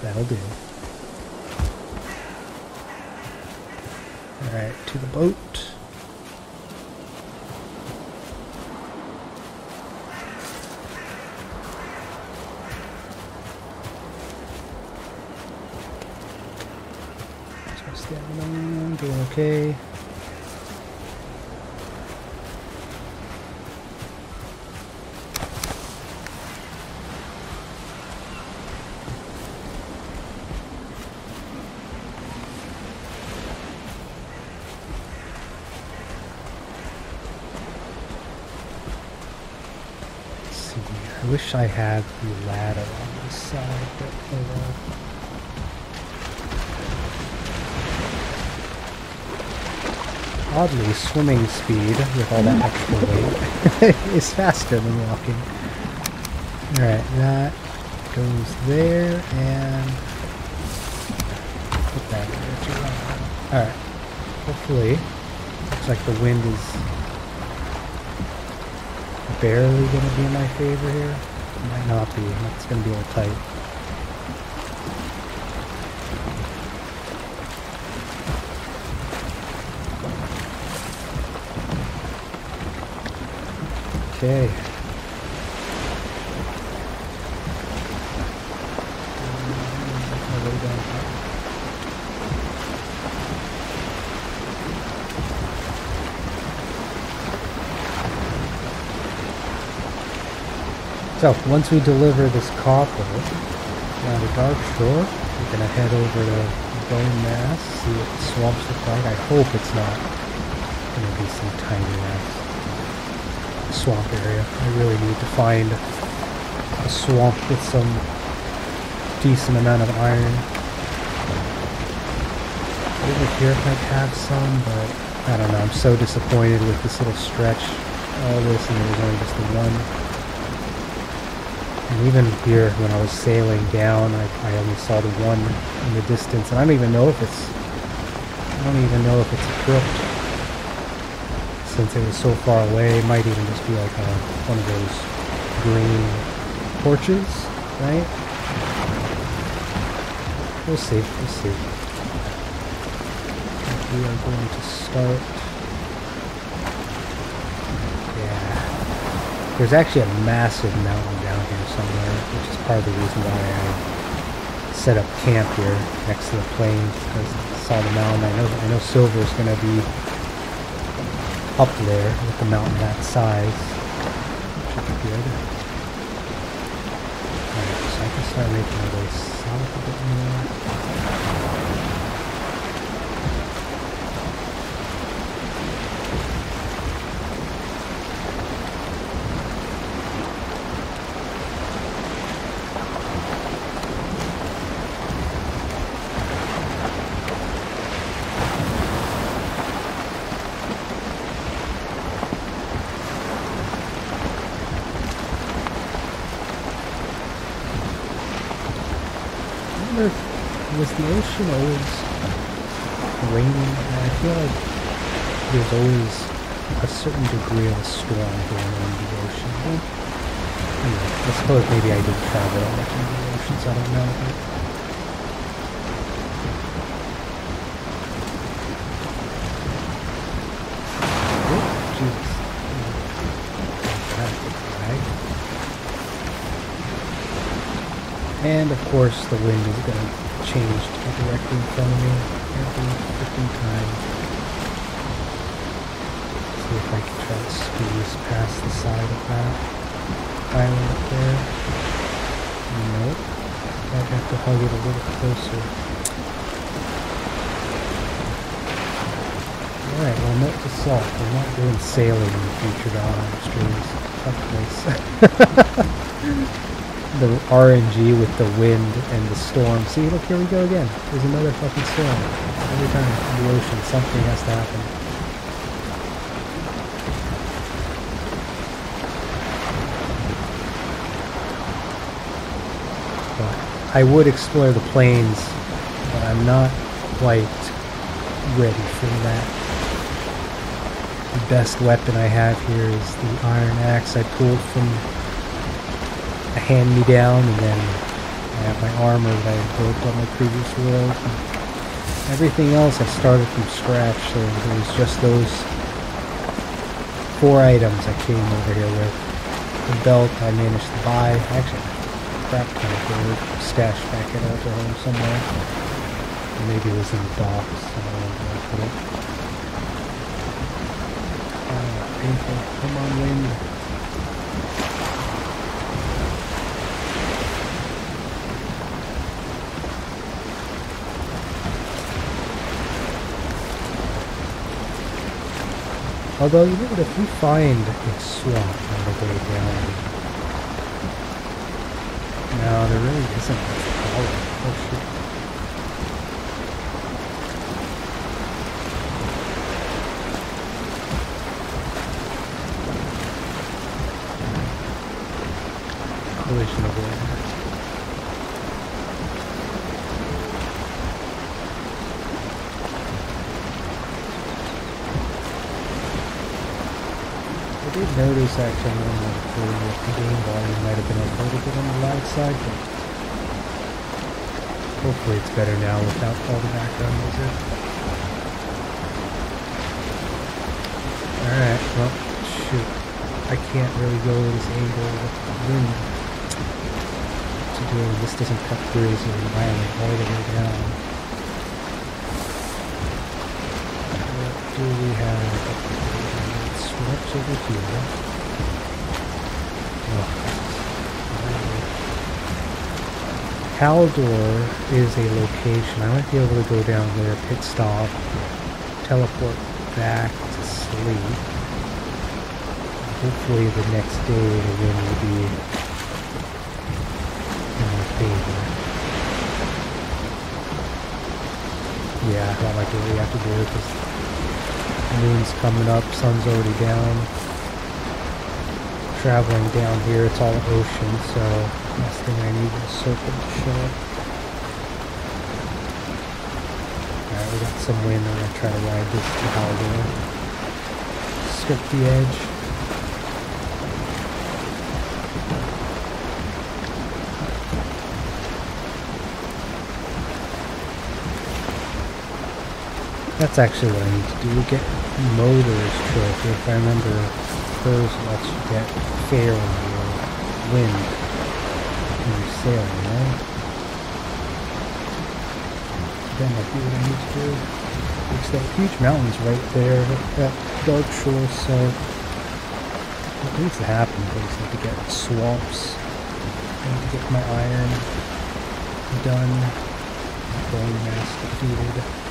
That'll do. Alright, to the boat. Doing okay. Let's see. I wish I had the ladder on this side, but oh well. Oddly, swimming speed with all that extra weight is faster than walking. Alright, that goes there, and put that in there. Alright, hopefully, looks like the wind is barely going to be in my favor here. It might not be, it's going to be all tight. Okay. So, once we deliver this copper down to Darkshore, we're going to head over to Bone Mass, see what the swamps look like. I hope it's not going to be some tiny ass swamp area. I really need to find a swamp with some decent amount of iron. Over here might have some, but I don't know. I'm so disappointed with this little stretch. All this, and there's only just the one. And even here, when I was sailing down, I only saw the one in the distance, and I don't even know if it's equipped. Since it was so far away, it might even just be like one of those green torches, right? We'll see, we'll see. We are going to start... Yeah. There's actually a massive mountain down here somewhere, which is part of the reason why I set up camp here next to the plain, because I saw the mountain. I know silver's going to be up there with the mountain that size. Should be good. Alright, so I can start making my way south a bit more. Was the ocean always raining? I feel like there's always a certain degree of a storm going on in the ocean. Well, anyway, I suppose maybe I didn't travel that much into the ocean, so I don't know. Oh, Jesus. And of course the wind is going to change to be directly in front of me every freaking time. See if I can try to squeeze past the side of that island up there. Nope. I'd have to hug it a little closer. Alright, well, note to self, we're not doing sailing in the future to Streams. Tough place. The RNG with the wind and the storm. See, look, here we go again. There's another fucking storm. Every time in the ocean, something has to happen. But I would explore the plains, but I'm not quite ready for that. The best weapon I have here is the iron axe I pulled from a hand-me-down, and then I have my armor that I built on my previous world. And everything else I started from scratch, so there's just those 4 items I came over here with. The belt I managed to buy, actually crap ton of gold stashed back at Altrhome somewhere. Or maybe it was in the docks, I don't know where I put it. Painful. Come on, wind. Although, you know what, if we find a swamp on the way down... No, there really isn't much color. Oh shit. Collision avoidance. I did notice actually on the game volume might have been a little bit on the loud side, but hopefully it's better now without all the background music. Alright, well, shoot. I can't really go this angle with the wind. What to do? This doesn't cut through the island all the way down. What do we have? Switch over here. Oh. Haldor is a location. I might be able to go down there, pit stop, teleport back to sleep. Hopefully the next day the wind will be in my favor. Yeah, that might be what we have to do because moon's coming up, sun's already down. Traveling down here, it's all ocean, so last thing I need is a circle to show up. Alright, we got some wind. I'm gonna try to ride this to Haldor. Skirt the edge. That's actually what I need to do. Get Motor's trophy. If I remember, hers lets you get fair on your wind when you're sailing, right? That might be what I need to do. There's that huge mountains right there at Darkshore, so what needs to happen is I need to get swamps. I need to get my iron done. Bone mass defeated.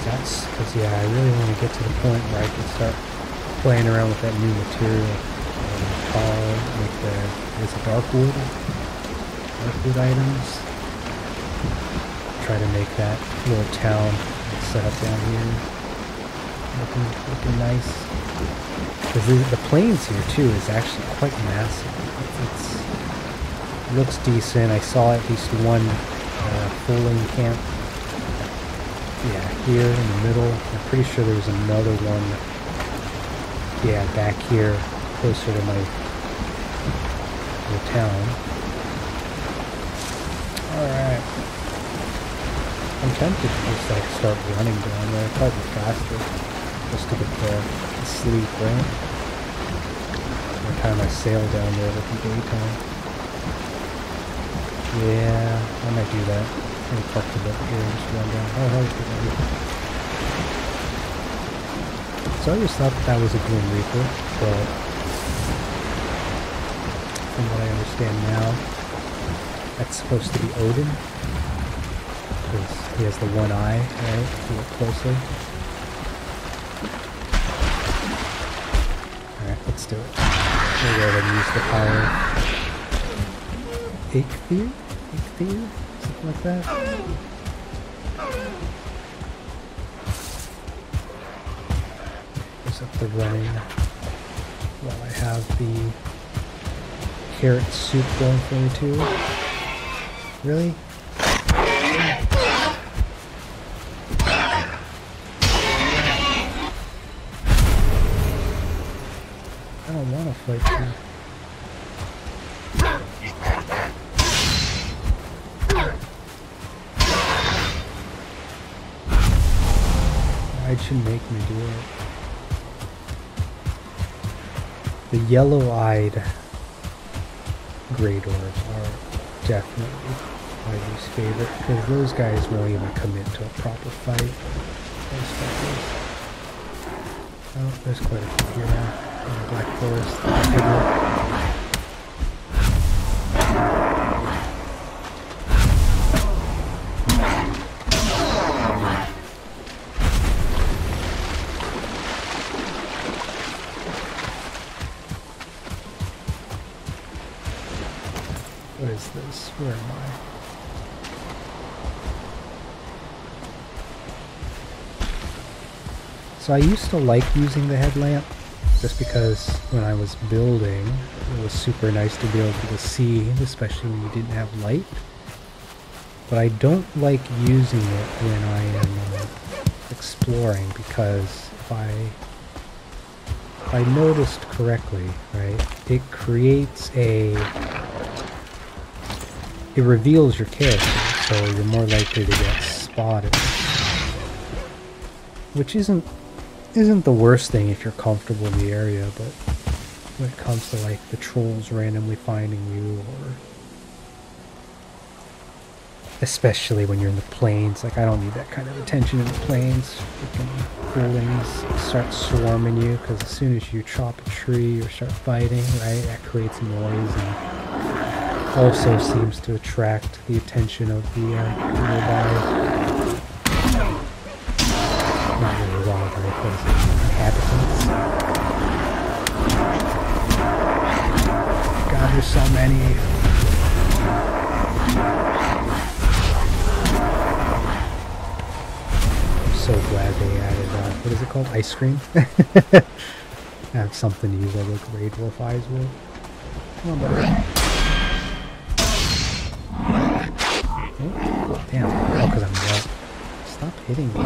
That's because, yeah, I really want to get to the point where I can start playing around with that new material. Like there's a darkwood items. Try to make that little town set up down here. Looking nice. Because the plains here, too, is actually quite massive. It looks decent. I saw at least one fooling camp. Yeah, here in the middle. I'm pretty sure there's another one. Yeah, back here, closer to my town. Alright. I'm tempted to just like start running down there. Probably faster. Just to get to sleep, right? Or time I sail down there with the daytime. Yeah, I might do that. I'm parked a bit here and just run down. Oh, how's it? So I always thought that was a Grim Reaper, but from what I understand now, that's supposed to be Odin, because he has the one eye, right, if you look closely. Alright, let's do it. We'll go ahead and use the power of Eikthyr? Something like that. Up the running while I have the carrot soup going for me too. Really? I don't want to fight you. Why'd you make me do it? The yellow-eyed Grey Dwarves are definitely my least favorite, because those guys won't even commit to a proper fight. Oh, there's quite a few here now in the Black Forest. What is this? Where am I? So I used to like using the headlamp just because when I was building it was super nice to be able to see, especially when you didn't have light. But I don't like using it when I am exploring, because if I noticed correctly, right, it creates it reveals your character, so you're more likely to get spotted. Which isn't the worst thing if you're comfortable in the area, but when it comes to like the trolls randomly finding you, or especially when you're in the plains, like I don't need that kind of attention in the plains. Freaking ghouls start swarming you, because as soon as you chop a tree or start fighting, right, that creates noise and also seems to attract the attention of the nearby, not really wildlife, but inhabitants. God, there's so many. I'm so glad they added, what is it called? Ice cream? I have something to use all the Grey Dwarf eyes with. Come on, buddy. Oh, damn. Oh, because I'm wet. Stop hitting me.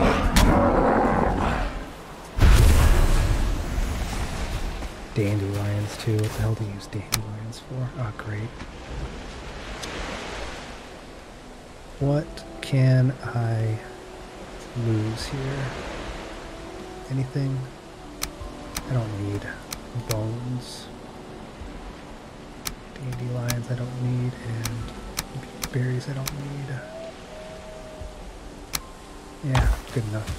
Dandelions, too. What the hell do you use dandelions for? Oh, great. What can I lose here? Anything? I don't need bones. Dandelions I don't need, and berries I don't need. Yeah, good enough.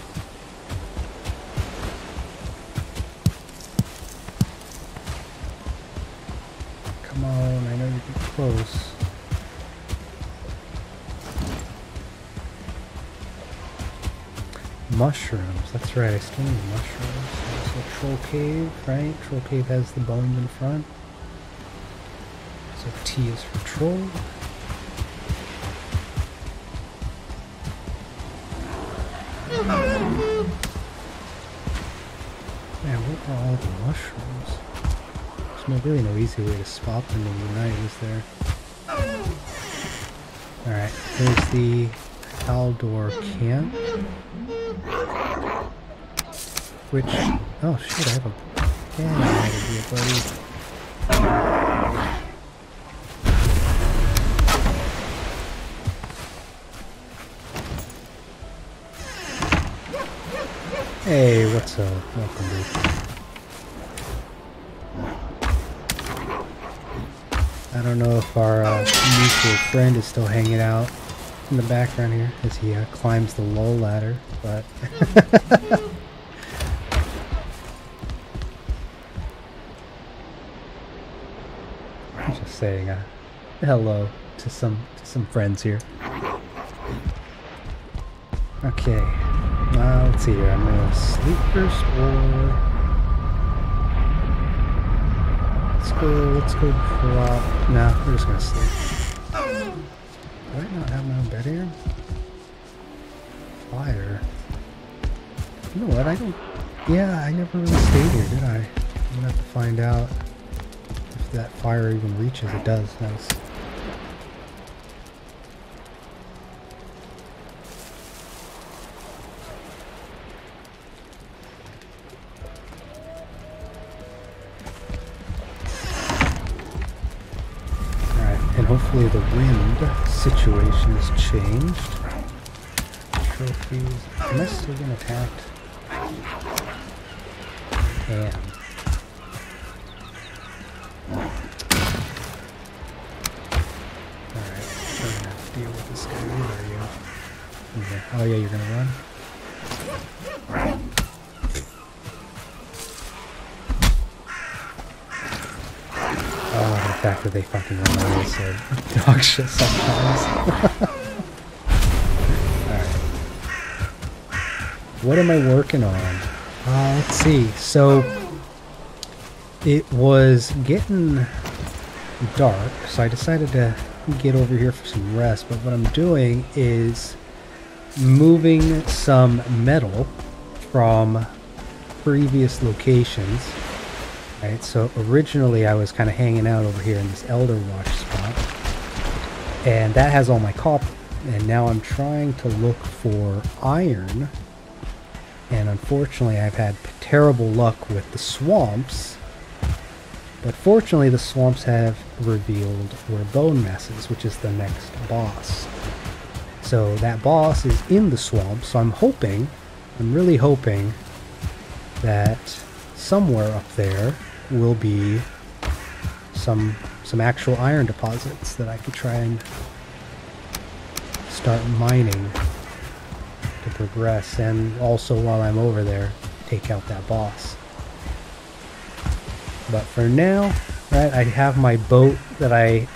Come on, I know you're getting close. Mushrooms, that's right, I still need mushrooms. So Troll Cave, right? Troll Cave has the bones in front. So T is for troll. Man, what are all the mushrooms? There's really no easy way to spot them in the night, is there? Alright, there's the Aldor camp. Which... oh shit, I have a can idea, buddy. Hey, what's up? Welcome, dude. don't know if our mutual friend is still hanging out in the background here as he climbs the lull ladder, but I'm just saying hello to some friends here. Okay, let's see here. I'm gonna sleep first, or let's go drop. No, we're just gonna sleep. Do I not have my own bed here? Fire. You know what? I don't. Yeah, I never really stayed here, did I? I'm gonna have to find out if that fire even reaches. It does. Nice. Hopefully the wind situation has changed. Trophies. Am I still getting attacked? Damn. Alright, I'm gonna have to deal with this guy. Where are you? Okay. Oh yeah, you're gonna run? The fact that they fucking run away so dog shit sometimes. Alright. What am I working on? Let's see. So it was getting dark, so I decided to get over here for some rest, but what I'm doing is moving some metal from previous locations. Right, so originally I was kind of hanging out over here in this Elderwatch spot, and that has all my copper, and now I'm trying to look for iron, and unfortunately I've had terrible luck with the swamps, but fortunately the swamps have revealed where bone mass is, which is the next boss. So that boss is in the swamp, so I'm really hoping that somewhere up there will be some actual iron deposits that I could try and start mining to progress, and also while I'm over there take out that boss. But for now, right, I have my boat that I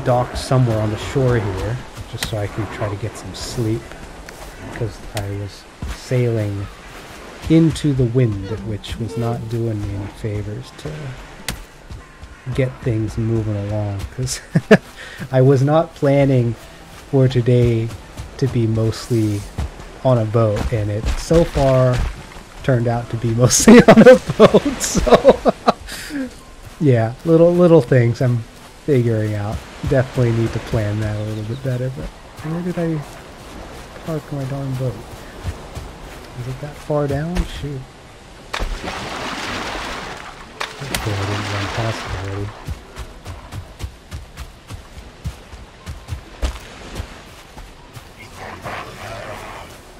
docked somewhere on the shore here just so I can try to get some sleep, because I was sailing into the wind, which was not doing me any favors to get things moving along, because I was not planning for today to be mostly on a boat, and it so far turned out to be mostly on a boat. So yeah, little things I'm figuring out. Definitely need to plan that a little bit better. But where did I park my darn boat? Is it that far down? Shoot. Okay, I didn't run past it already.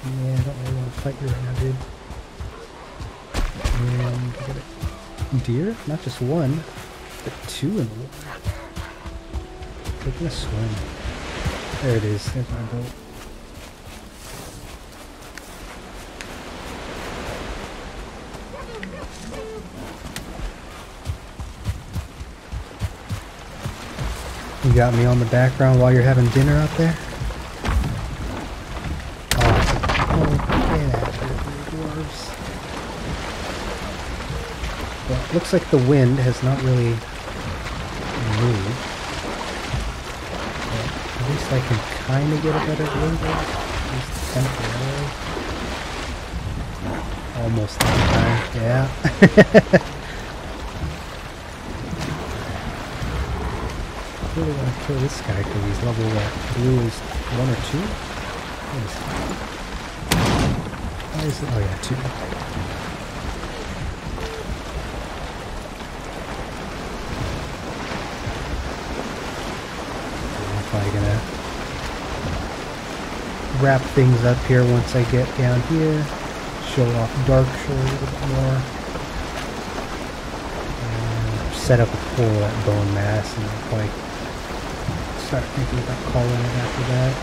Yeah, I don't really want to fight you right now, dude. And get it. Deer? Not just one, but two in the water. Taking a swim. There it is. There's my boat. You got me on the background while you're having dinner out there? Awesome. Oh, get out of here, dwarves. Well, looks like the wind has not really moved. But at least I can kind of get a better view of it, at least temporarily. Almost that time, yeah. I really want to kill this guy because he's level blue is 1 or 2? What is it? Why is it? Oh yeah, 2. I'm probably gonna wrap things up here once I get down here. Show off Darkshore a little bit more. set up a pool at bone mass, and I'll probably start thinking about calling it after that.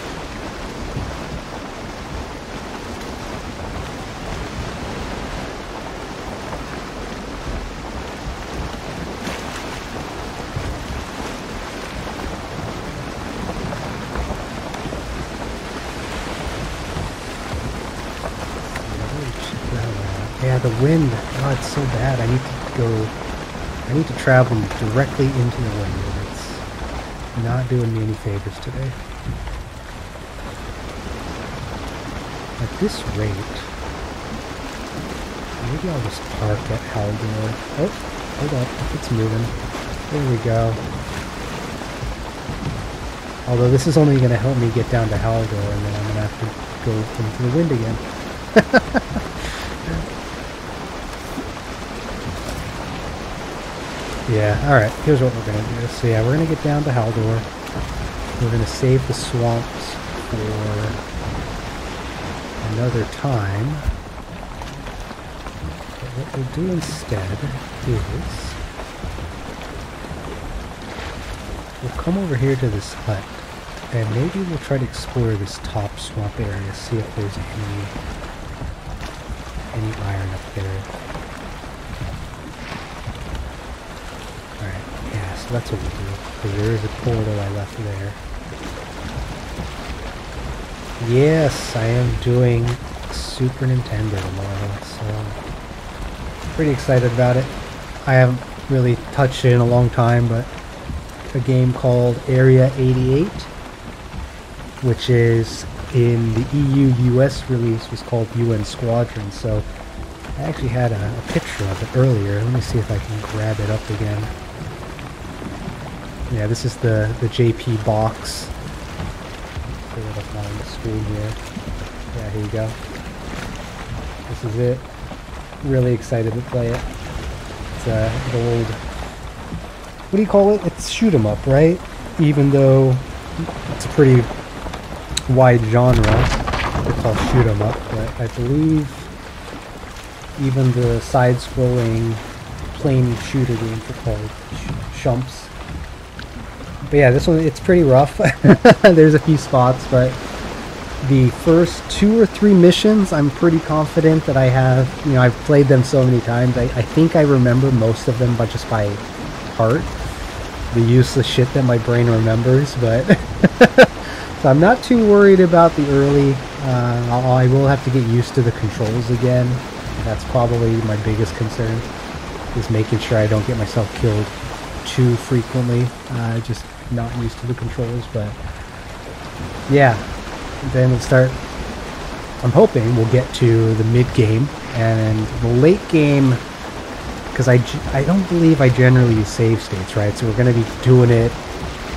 Yeah, the wind, oh, it's so bad. I need to travel directly into the wind, and it's not doing me any favors today. At this rate, maybe I'll just park at Haldor. Oh, hold up, it's moving. There we go. Although this is only going to help me get down to Haldor, and then I'm going to have to go into the wind again. Yeah, alright, here's what we're going to do. So yeah, we're going to get down to Haldor. We're going to save the swamps for another time. But what we'll do instead is we'll come over here to this hut, and maybe we'll try to explore this top swamp area, see if there's any iron up there. So that's what we'll do, because there is a portal I left there. Yes, I am doing Super Nintendo tomorrow, so I'm pretty excited about it. I haven't really touched it in a long time, but a game called Area 88, which is in the EU-US release, was called UN Squadron, so I actually had a picture of it earlier. Let me see if I can grab it up again. Yeah, this is the JP box. Put it up on the screen here. Yeah, here you go. This is it. Really excited to play it. It's the old... What do you call it? It's shoot 'em up, right? Even though it's a pretty wide genre, they call shoot 'em up. But I believe even the side-scrolling plain shooter games are called shumps. But yeah, this one, it's pretty rough. There's a few spots, but the first 2 or 3 missions, I'm pretty confident that I have. You know, I've played them so many times. I think I remember most of them, but just by heart. The useless shit that my brain remembers, but... So I'm not too worried about the early. I will have to get used to the controls again. That's probably my biggest concern, is making sure I don't get myself killed too frequently. Just not used to the controls, but yeah, then we'll start. I'm hoping we'll get to the mid game, and the late game, because I don't believe I generally use save states, right? So we're going to be doing it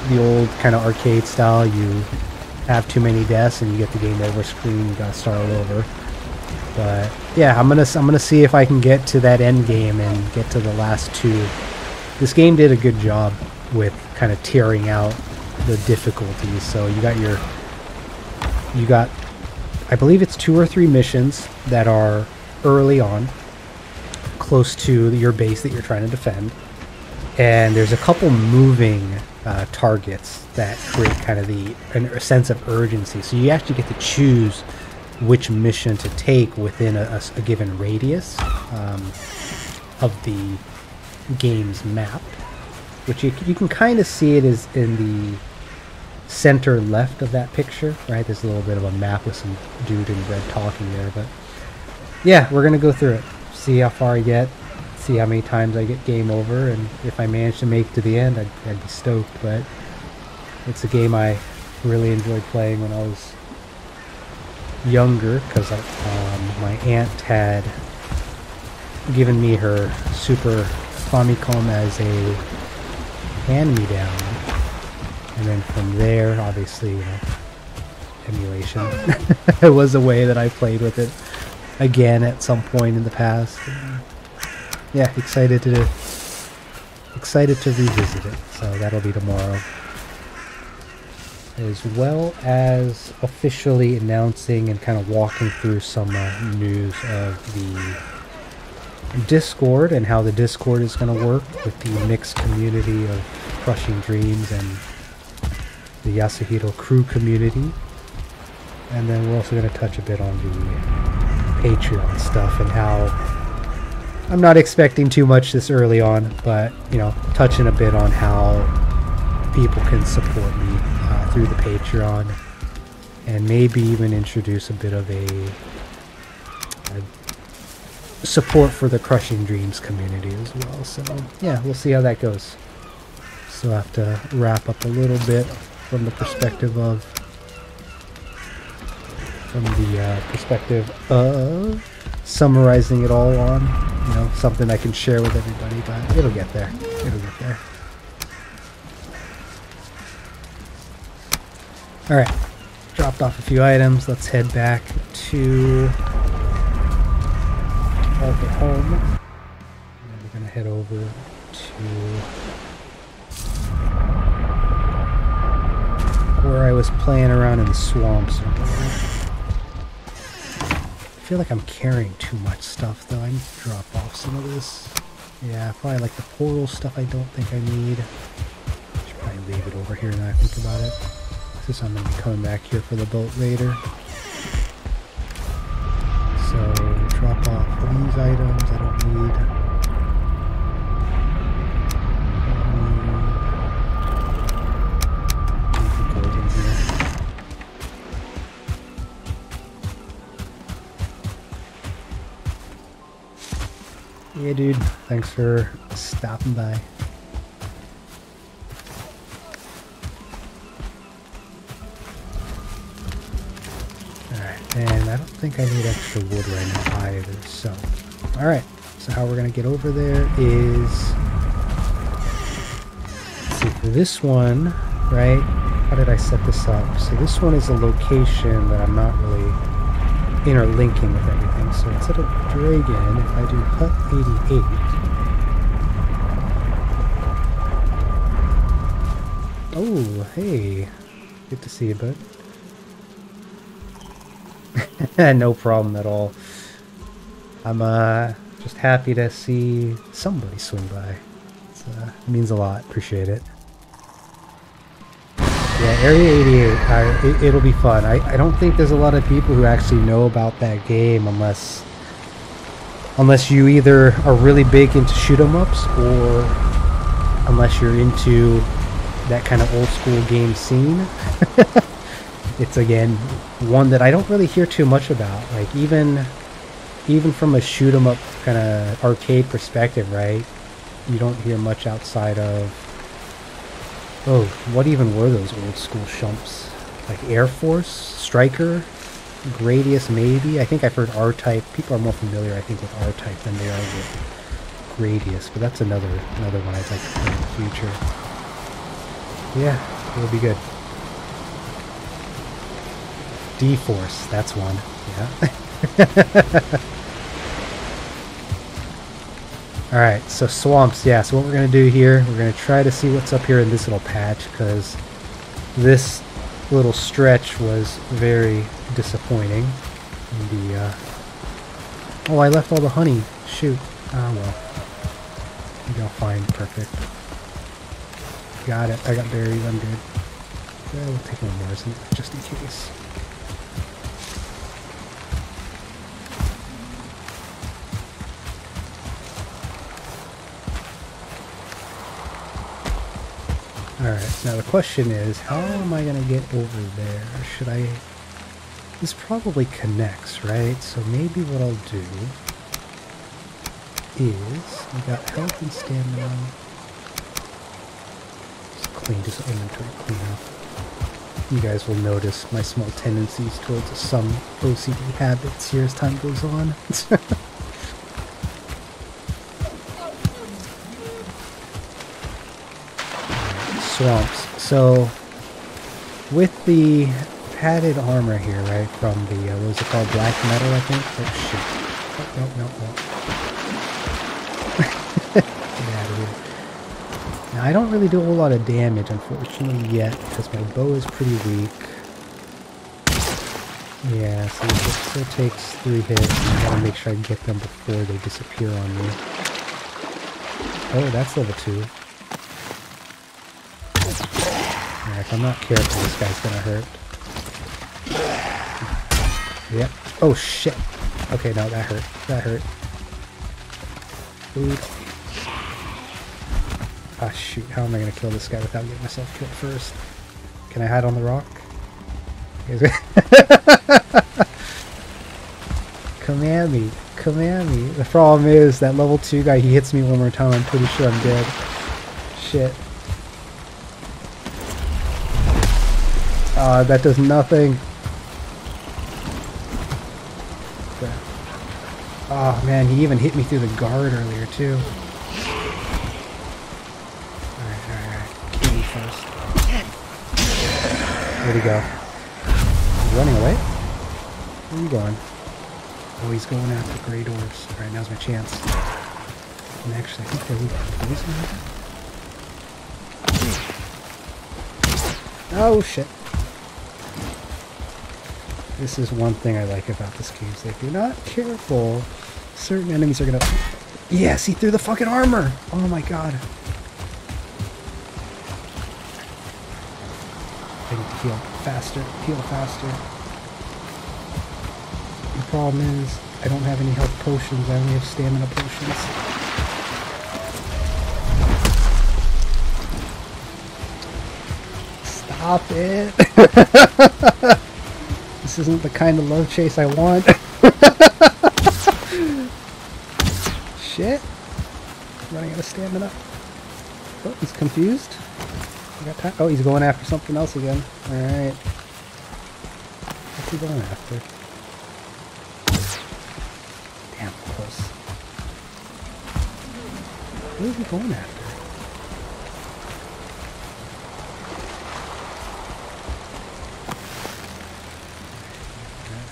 the old kind of arcade style. You have too many deaths and you get the game over screen, you gotta start all over. But yeah, I'm gonna see if I can get to that end game and get to the last 2. This game did a good job with kind of tearing out the difficulties. So you got I believe it's 2 or 3 missions that are early on, close to your base that you're trying to defend, and there's a couple moving targets that create kind of a sense of urgency. So you actually get to choose which mission to take within a given radius of the game's map, which you can kind of see it is in the center left of that picture, right? There's a little bit of a map with some dude in red talking there, but yeah, we're gonna go through it, see how far I get, see how many times I get game over, and if I manage to make it to the end, I'd be stoked. But it's a game I really enjoyed playing when I was younger, because my aunt had given me her Super Famicom as a hand-me-down, and then from there, obviously, you know, emulation. It was a way that I played with it again at some point in the past. Yeah, excited to revisit it. So that'll be tomorrow, as well as officially announcing and kind of walking through some news of the Discord and how the Discord is going to work with the mixed community of Crushing Dreams and the Yasuhiro crew community. And then we're also going to touch a bit on the Patreon stuff and how I'm not expecting too much this early on, but, you know, touching a bit on how people can support me through the Patreon, and maybe even introduce a bit of a support for the Crushing Dreams community as well. So yeah, we'll see how that goes. Still have to wrap up a little bit from the perspective of summarizing it all on, you know, something I can share with everybody, but it'll get there. It'll get there. Alright, dropped off a few items. Let's head back to Altrhome. And we're going to head over to where I was playing around in the swamps. I feel like I'm carrying too much stuff, though. I need to drop off some of this. Yeah, probably like the portal stuff I don't think I need. Should probably leave it over here now I think about it. Since I'm going to be coming back here for the boat later. So, drop off these items I don't need. Gold in here. Yeah, dude. Thanks for stopping by. And I don't think I need extra wood right now either, so... Alright, so how we're going to get over there is... Let's see, for this one, right, how did I set this up? So this one is a location that I'm not really interlinking with everything. So instead of Dragon, if I do Hut 88... Oh, hey. Good to see you, bud. No problem at all. I'm just happy to see somebody swing by. It means a lot. Appreciate it. Yeah, Area 88. It'll be fun. I don't think there's a lot of people who actually know about that game unless you either are really big into shoot 'em ups or unless you're into that kind of old school game scene. It's again one that I don't really hear too much about. Like even from a shoot 'em up kind of arcade perspective, right? You don't hear much outside of, oh, what even were those old school shumps? Like Air Force, Striker, Gradius maybe. I think I've heard R-Type. People are more familiar, I think, with R-Type than they are with Gradius, but that's another one I'd like to play in the future. Yeah, it'll be good. D-Force, that's one. Yeah. Alright, so swamps, yeah, so what we're going to do here, we're going to try to see what's up here in this little patch, because this little stretch was very disappointing. Oh, I left all the honey. Shoot. Oh, well. Maybe I'll find perfect. Got it. I got berries. I'm good. Yeah, we'll take one more, just in case. Alright, now the question is, how am I going to get over there? Should I... This probably connects, right? So maybe what I'll do is... We got health and stamina. Just clean, just inventory cleanup. You guys will notice my small tendencies towards some OCD habits here as time goes on. Swamps. So, with the padded armor here, right, from the, what was it called, black metal, I think? Oh, shit. Oh, no. Get out of here. Now, I don't really do a whole lot of damage, unfortunately, yet, because my bow is pretty weak. Yeah, so it still takes 3 hits, and I gotta make sure I get them before they disappear on me. Oh, that's level 2. Yeah, if I'm not careful, this guy's gonna hurt. Yep. Oh, shit. Okay, no, that hurt. That hurt. Ooh. Ah, shoot. How am I gonna kill this guy without getting myself killed first? Can I hide on the rock? Come at me. Come at me. The problem is that level 2 guy, he hits me one more time, I'm pretty sure I'm dead. Shit. That does nothing. Oh man, he even hit me through the guard earlier too. Alright. Kill me first. Where'd he go? He's running away? Where are you going? Oh, he's going after Grey Dwarfs. Alright, now's my chance. And actually, I think they're losing. Oh shit. This is one thing I like about this game, is that if you're not careful, certain enemies are gonna... Yes, he threw the fucking armor! Oh my god. I need to heal faster, heal faster. The problem is, I don't have any health potions, I only have stamina potions. Stop it! This isn't the kind of love chase I want. Shit. Running out of stamina. Oh, he's confused. I got time. Oh, he's going after something else again. Alright. What's he going after? Damn, close. What is he going after?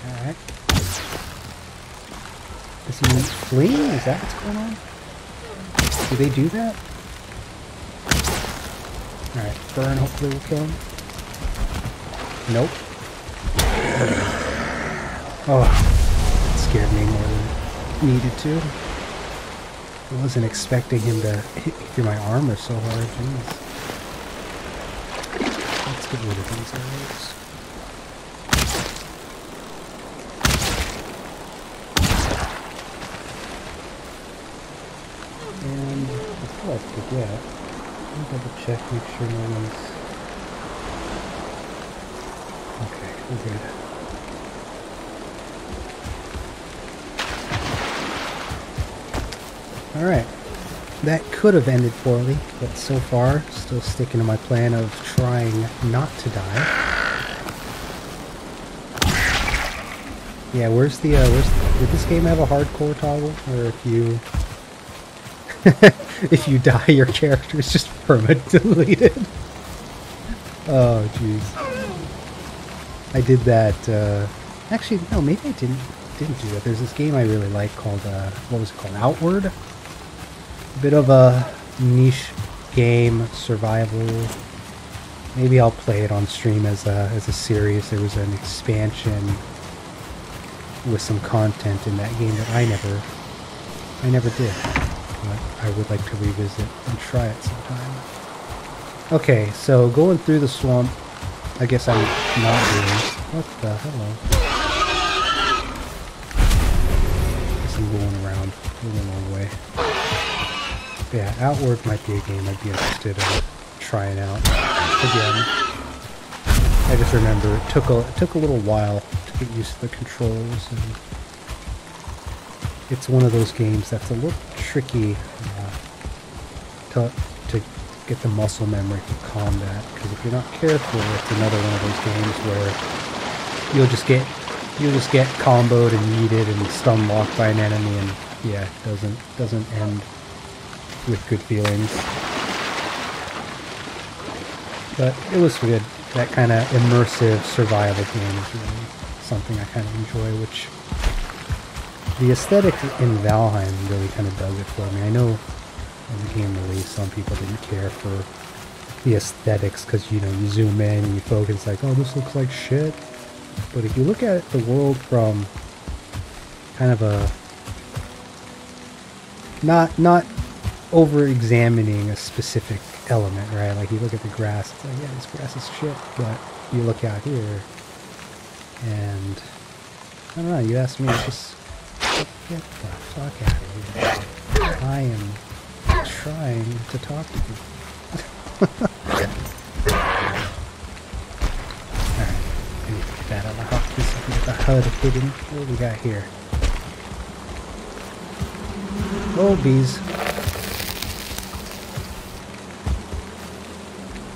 Alright. Is he fleeing? Is that what's going on? Do they do that? Alright, burn, hopefully will kill him. Nope. Oh, that scared me more than it needed to. I wasn't expecting him to hit me through my armor so hard. Jeez. Let's get rid of these arrows. And before I forget, let me double check, make sure no one's... Okay, we're good. Alright, that could have ended poorly, but so far, still sticking to my plan of trying not to die. Yeah, where's the, did this game have a hardcore toggle? Where if you... if you die, your character is just perma-deleted. Oh, jeez. I did that, actually, no, maybe I didn't do that. There's this game I really like called, what was it called? Outward? A bit of a niche game, survival. Maybe I'll play it on stream as a series. There was an expansion with some content in that game that I never did. But I would like to revisit and try it sometime. Okay, so going through the swamp, I guess I'm not doing. What the hello? I guess I'm going around, going a long way. But yeah, Outward might be a game I'd be interested in trying out again. I just remember it took a little while to get used to the controls, and it's one of those games that's a little tricky to get the muscle memory for combat, because if you're not careful, it's another one of those games where you'll just get comboed and yeeted and stun locked by an enemy, and yeah, it doesn't end with good feelings. But it was good. That kind of immersive survival game is really something I kind of enjoy, which the aesthetic in Valheim really kind of does it for me. I know when the game released, some people didn't care for the aesthetics because, you know, you zoom in and you focus like, oh, this looks like shit. But if you look at the world from kind of a not over-examining a specific element, right? Like you look at the grass, it's like, yeah, this grass is shit. But you look out here, and I don't know, you ask me, it's just, get the fuck out of here. I am trying to talk to you. Alright, I need to get that on the HUD. Get the HUD hidden. What do we got here? Oh, bees.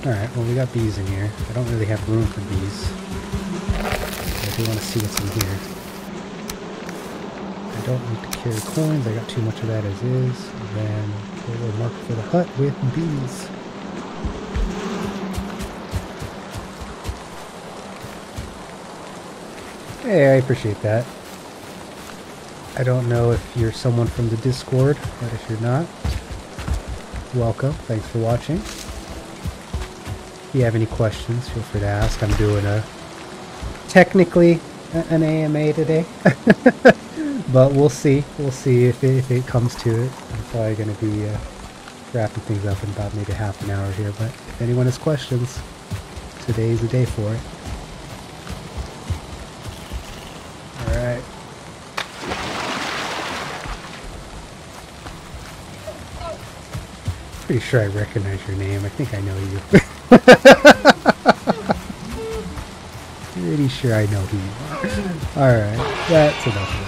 Alright, well, we got bees in here. I don't really have room for bees. I do want to see what's in here. I don't need to carry coins. I got too much of that as is. And then a little mark for the hut with bees. Hey, I appreciate that. I don't know if you're someone from the Discord, but if you're not, welcome. Thanks for watching. If you have any questions, feel free to ask. I'm doing technically an AMA today, but we'll see. We'll see if it comes to it. I'm probably going to be wrapping things up in about maybe half an hour here, but if anyone has questions, today's the day for it. Alright. Pretty sure I recognize your name. I think I know you. Pretty sure I know who you are. Alright, that's enough of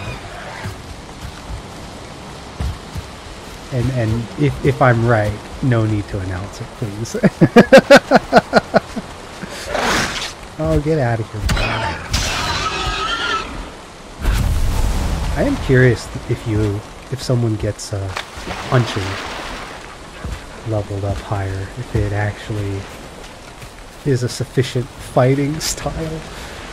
that. And if I'm right, no need to announce it, please. Oh, get out of here. I am curious if someone gets punching leveled up higher, if it actually is a sufficient fighting style.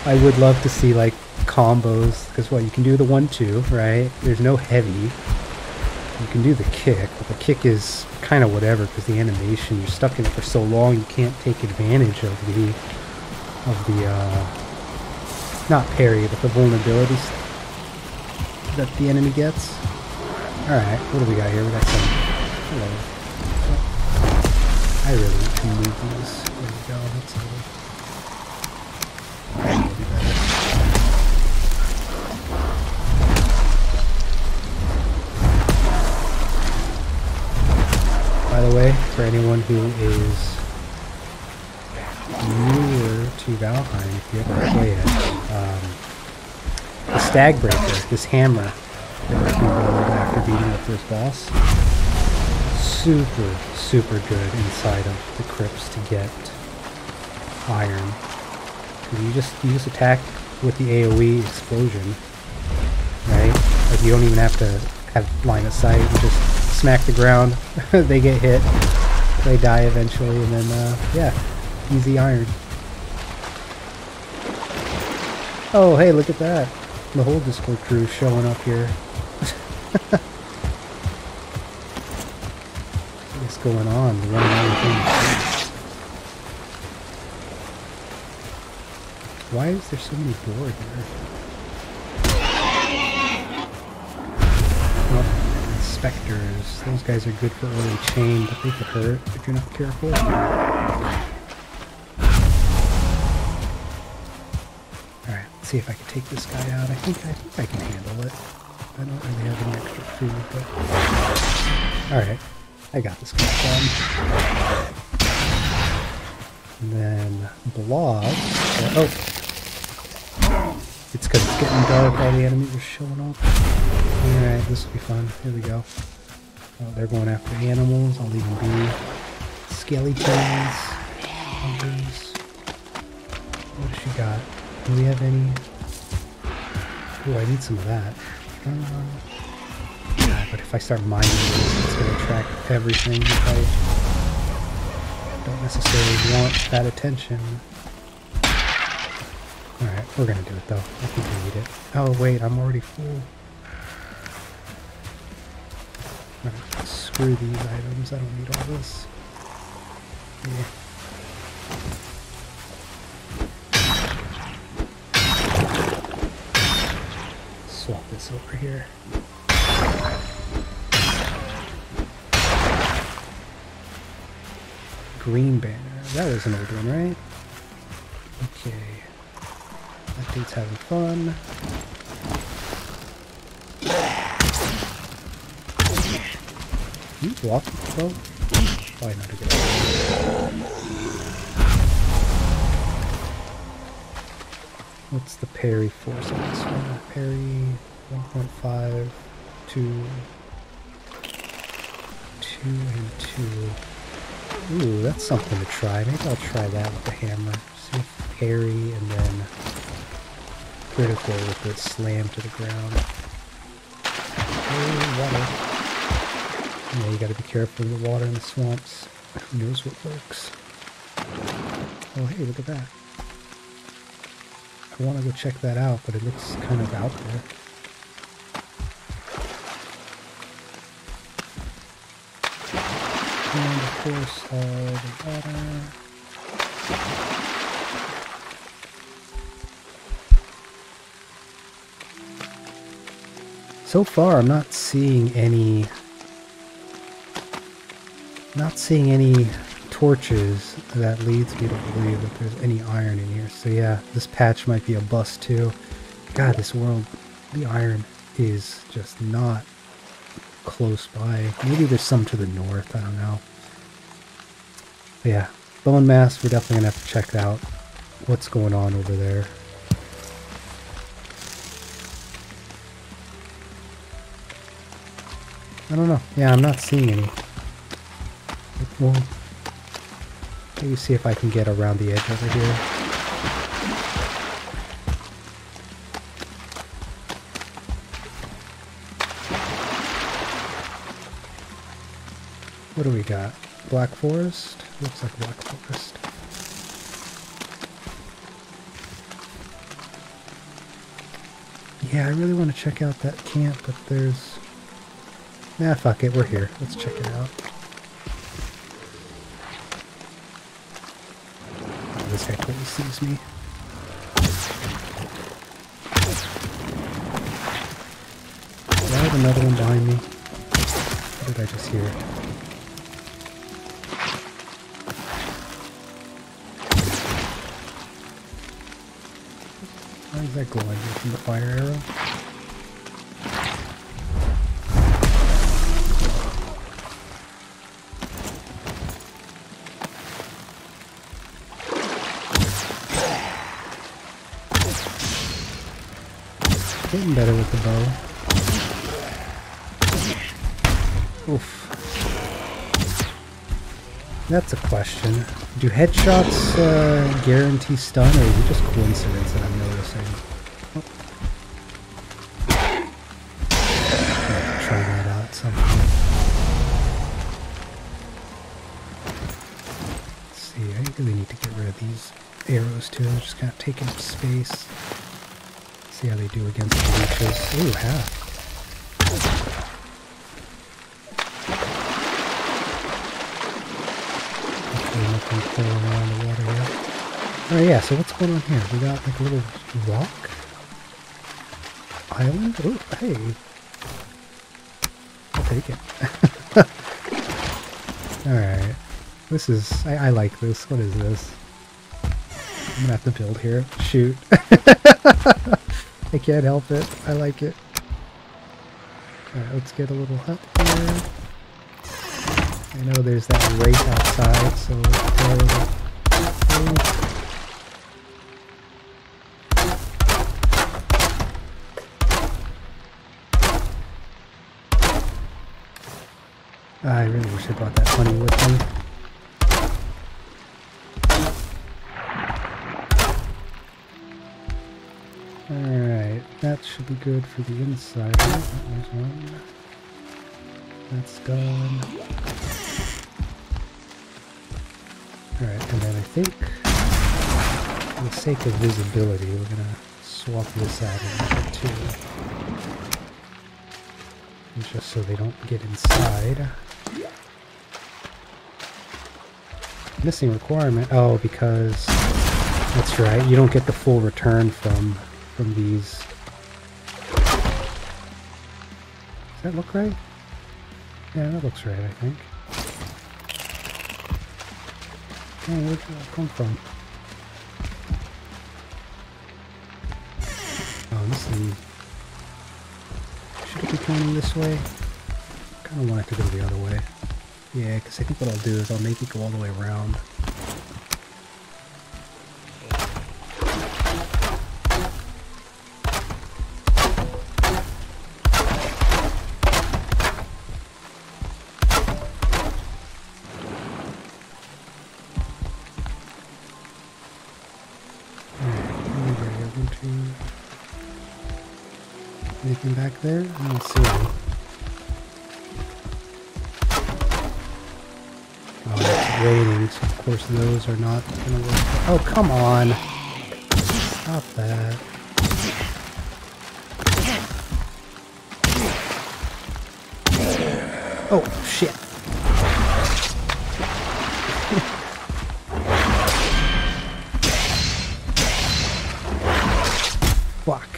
I would love to see like combos, because what, you can do the 1-2, right? There's no heavy. You can do the kick, but the kick is kind of whatever, because the animation, you're stuck in it for so long, you can't take advantage of the not parry, but the vulnerabilities that the enemy gets. Alright, what do we got here? We got some... Hello. I really can move these. There we go. That's a little... That'll be better. By the way, for anyone who is newer to Valheim, if you ever play it, the Stag Breaker, this hammer that you build after beating the first boss, super good inside of the crypts to get iron. You just attack with the AoE explosion, right? Like you don't even have to have line of sight. You just smack the ground, they get hit, they die eventually, and then yeah, easy iron. Oh, hey, look at that! The whole Discord crew showing up here. What's going on? The one and only thing. Why is there so many board here? Oh, inspectors. Those guys are good for early chain, but they could hurt if you're not careful. Alright, let's see if I can take this guy out. I think I can handle it. I don't really have any extra food, but... Alright, I got this guy done. And then blob. Oh! It's because it's getting dark, all the enemies are showing up. Alright, this will be fun. Here we go. Oh, they're going after animals. I'll leave them be. Skeletons. Hunters. What does she got? Do we have any? Oh, I need some of that. Yeah, but if I start mining this, it's going to attract everything if I don't necessarily want that attention. Alright, we're going to do it though. I think we need it. Oh wait, I'm already full. Alright, screw these items. I don't need all this. Yeah. swap this over here. Green banner. That was an old one, right? Okay. That dude's having fun. Can you block the boat? Probably not a good idea. What's the parry force on this one? Parry 1.5, 2, 2, and 2. Ooh, that's something to try. Maybe I'll try that with the hammer. See if parry and then critical with the slam to the ground. Oh, water. Yeah, you gotta be careful with the water in the swamps. Who knows what works? Oh, hey, look at that. I want to go check that out, but it looks kind of out there. And of course, all the water. So far, I'm not seeing any torches that leads me to believe that there's any iron in here. So yeah, this patch might be a bust too. God, this world, the iron is just not close by. Maybe there's some to the north, I don't know. But yeah, bone mass, we're definitely gonna have to check out what's going on over there. I don't know. Yeah, I'm not seeing any. Well, maybe see if I can get around the edge over here. What do we got? Black Forest? Looks like Black Forest. Yeah, I really want to check out that camp, but there's... Nah, fuck it, we're here. Let's check it out. Oh, this guy totally sees me. Do I have another one behind me? What did I just hear? Why is that glowing from the fire arrow? Getting better with the bow. Oof. That's a question. Do headshots guarantee stun, or is it just coincidence that I'm noticing? Oh. Try that out at some point. Let's see, I really need to get rid of these arrows too. They're just kind of taking up space. See how they do against the leeches. Ooh, half. Nothing cool around the water here. Oh yeah, so what's going on here? We got like a little rock island. Oh, hey. I'll take it. Alright. This is... I like this. What is this? I'm gonna have to build here. Shoot. I can't help it. I like it. Alright, let's get a little hut here. I know there's that wraith outside, so let's go with it. I really wish I brought that honey with me. Alright, that should be good for the inside. There's one. That's done. Alright, and then I think, for the sake of visibility, we're gonna swap this out a little bit too. And just so they don't get inside. Missing requirement. Oh, because that's right, you don't get the full return from these that look right? Yeah, that looks right, I think. Oh, where did that come from? Oh, this thing... Should it be coming this way? I kind of want it to go the other way. Yeah, because I think what I'll do is I'll make it go all the way around. Anything back there? I don't see any. Oh, it's raining, so of course those are not gonna work. Oh, come on! Stop that. Oh, shit. Fuck.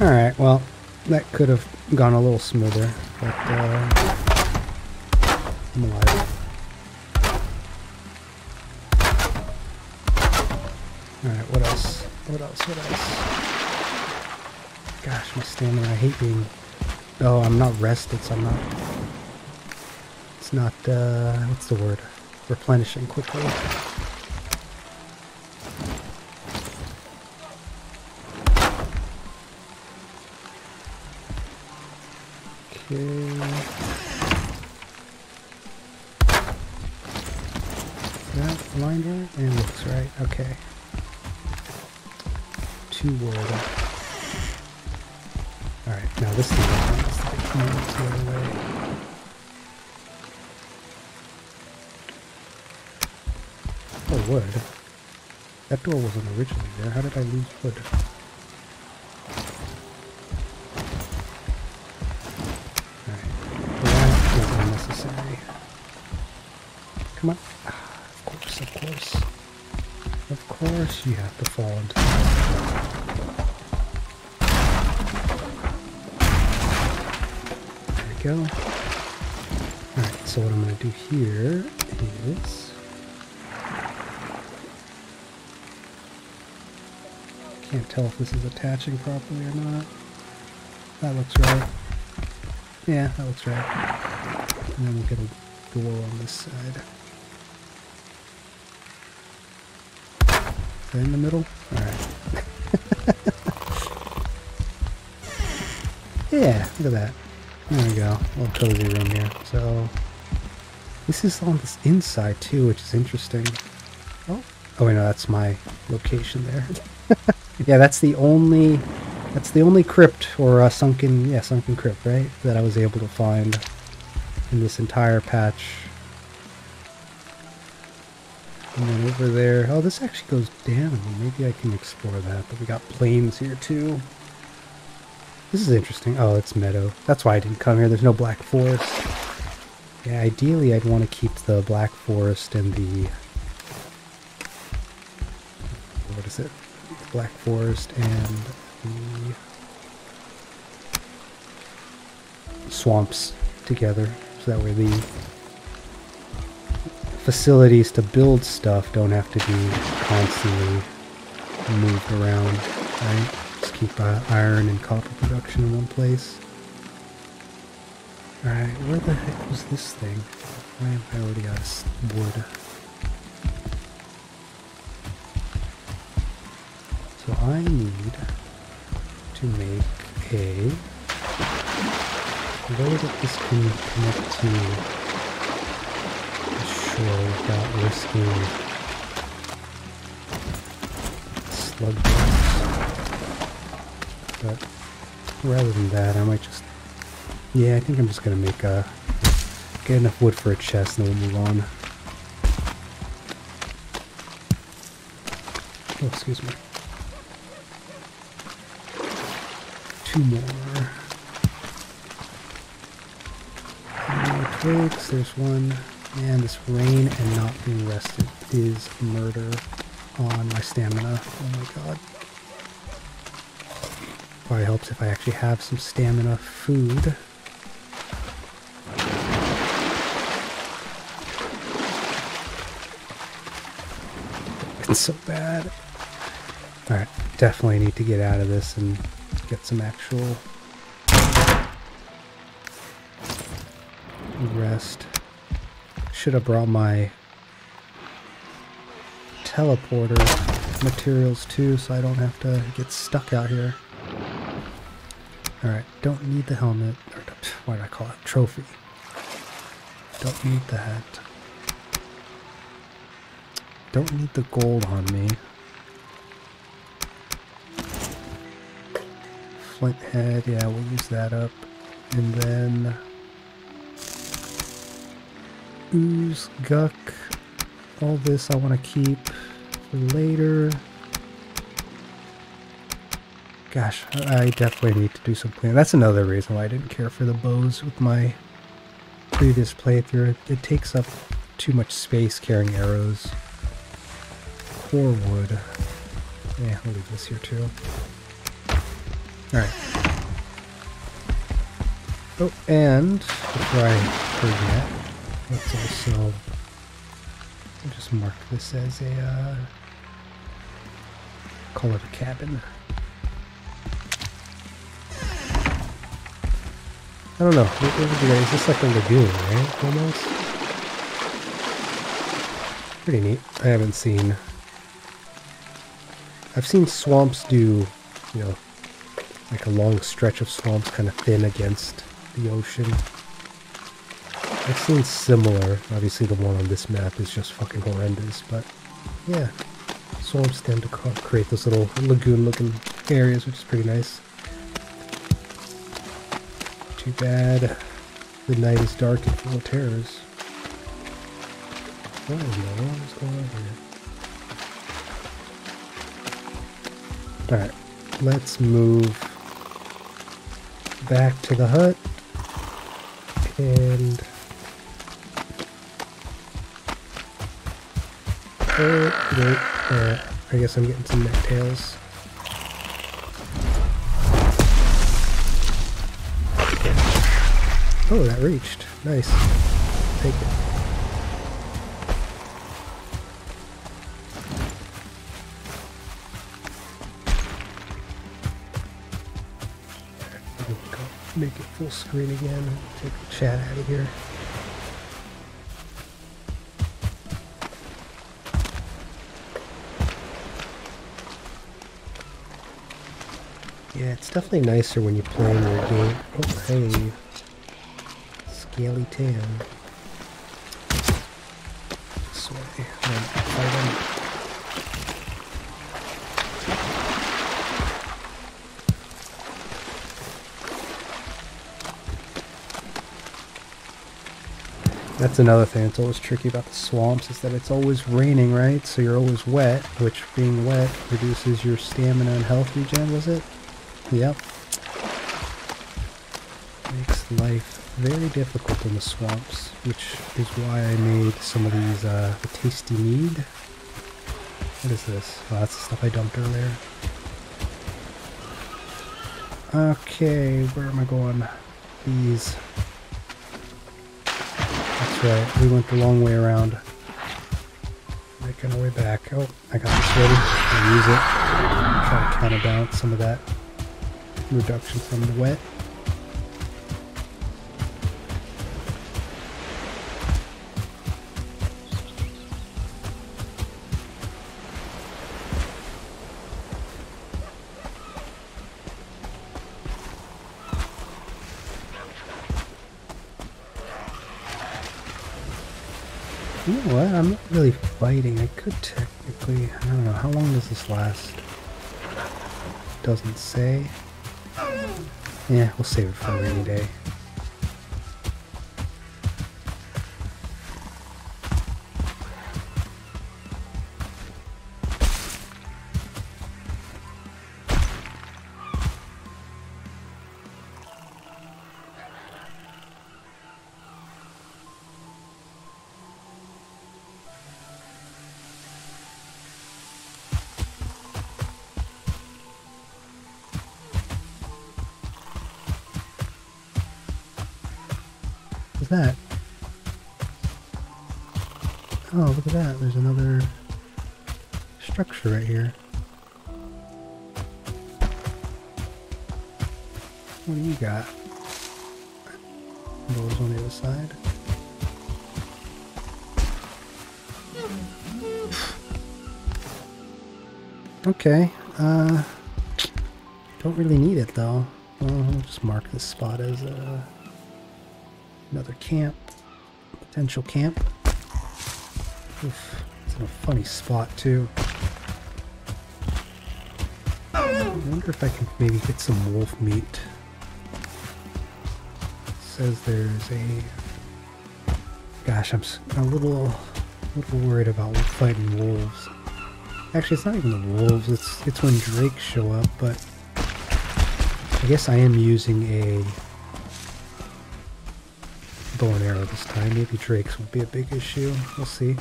Alright, well, that could have gone a little smoother, but, I'm alive. Alright, what else? What else? What else? Gosh, my stamina, I hate being... Oh, I'm not rested, so I'm not... It's not, what's the word? Replenishing quickly. Okay. That aligned right? And looks right. Okay. 2 wood. Alright, now this thing needs to be coming the other way. Oh, wood. That door wasn't originally there. How did I lose wood? Unnecessary. Come on. Ah, of course, of course. Of course you have to fall into that. There we go. Alright, so what I'm going to do here is... Can't tell if this is attaching properly or not. That looks right. Yeah, that looks right. And then we'll get a door on this side. Is that in the middle? Alright. Yeah, look at that. There we go. A little cozy room here. So, this is on this inside too, which is interesting. Oh, wait, no, that's my location there. Yeah, that's the only crypt, or sunken crypt, right? That I was able to find in this entire patch. And then over there, oh, this actually goes down. Maybe I can explore that, but we got plains here too. This is interesting. Oh, it's meadow. That's why I didn't come here. There's no black forest. Yeah, ideally I'd want to keep the black forest and the... What is it? The black forest and the swamps together, so that way the facilities to build stuff don't have to be constantly moved around, right? Just keep iron and copper production in one place. Alright, where the heck was this thing? Why have I already got wood? So I need to make a way that this can connect to the shore without risking slug blocks. But rather than that, I might just... Yeah, I think I'm just gonna make a... Get enough wood for a chest and then we'll move on. Oh, excuse me. 2 more. Twigs, there's one. Man, this rain and not being rested is murder on my stamina. Oh my god. Probably helps if I actually have some stamina food. It's so bad. Alright, definitely need to get out of this and get some actual rest. Should have brought my teleporter materials too, so I don't have to get stuck out here. Alright, don't need the helmet, or what do I call it? Trophy. Don't need that. Don't need the gold on me. Flint head, yeah, we'll use that up. And then ooze, guck, all this I want to keep for later. Gosh, I definitely need to do some cleaning. That's another reason why I didn't care for the bows with my previous playthrough. It takes up too much space carrying arrows. Core wood. Yeah, I'll leave this here too. Alright. Oh, and before I forget, let's also I'll just mark this as a call it a cabin. I don't know. Is this like a lagoon, right? Almost. Pretty neat. I haven't seen. I've seen swamps do, you know, like a long stretch of swamps kind of thin against the ocean. I've seen similar. Obviously, the one on this map is just fucking horrendous, but yeah, swamps tend to create those little lagoon-looking areas, which is pretty nice. Too bad the night is dark and full of terrors. What is going on here? Alright, let's move back to the hut. And I guess I'm getting some necktails. Oh, that reached. Nice. Take it. Make it full screen again. Take the chat out of here. Yeah, it's definitely nicer when you play in your game. Oh, hey. Scaly tan. This way. Fight him. That's another thing that's always tricky about the swamps, is that it's always raining, right? So you're always wet, which being wet reduces your stamina and health regen, was it? Yep. Makes life very difficult in the swamps, which is why I made some of these, the tasty mead. What is this? Oh, that's the stuff I dumped earlier. Okay, where am I going? These. That's right, we went the long way around. Making our way back. Oh, I got this ready. I'll use it. Try to counterbalance some of that reduction from the wet. You know what? I'm not really fighting. I could technically... I don't know. How long does this last? Doesn't say. Yeah, we'll save it for a rainy day. What's that? Oh, look at that. There's another structure right here. What do you got? Doors on the other side. Okay. Don't really need it though. Well, I'll just mark this spot as another camp. Potential camp. Oof, it's in a funny spot too. I wonder if I can maybe get some wolf meat. It says there's a... Gosh, I'm a little worried about fighting wolves. Actually, it's not even the wolves, it's when drakes show up, but I guess I am using a bow and arrow this time. Maybe drakes won't be a big issue. We'll see.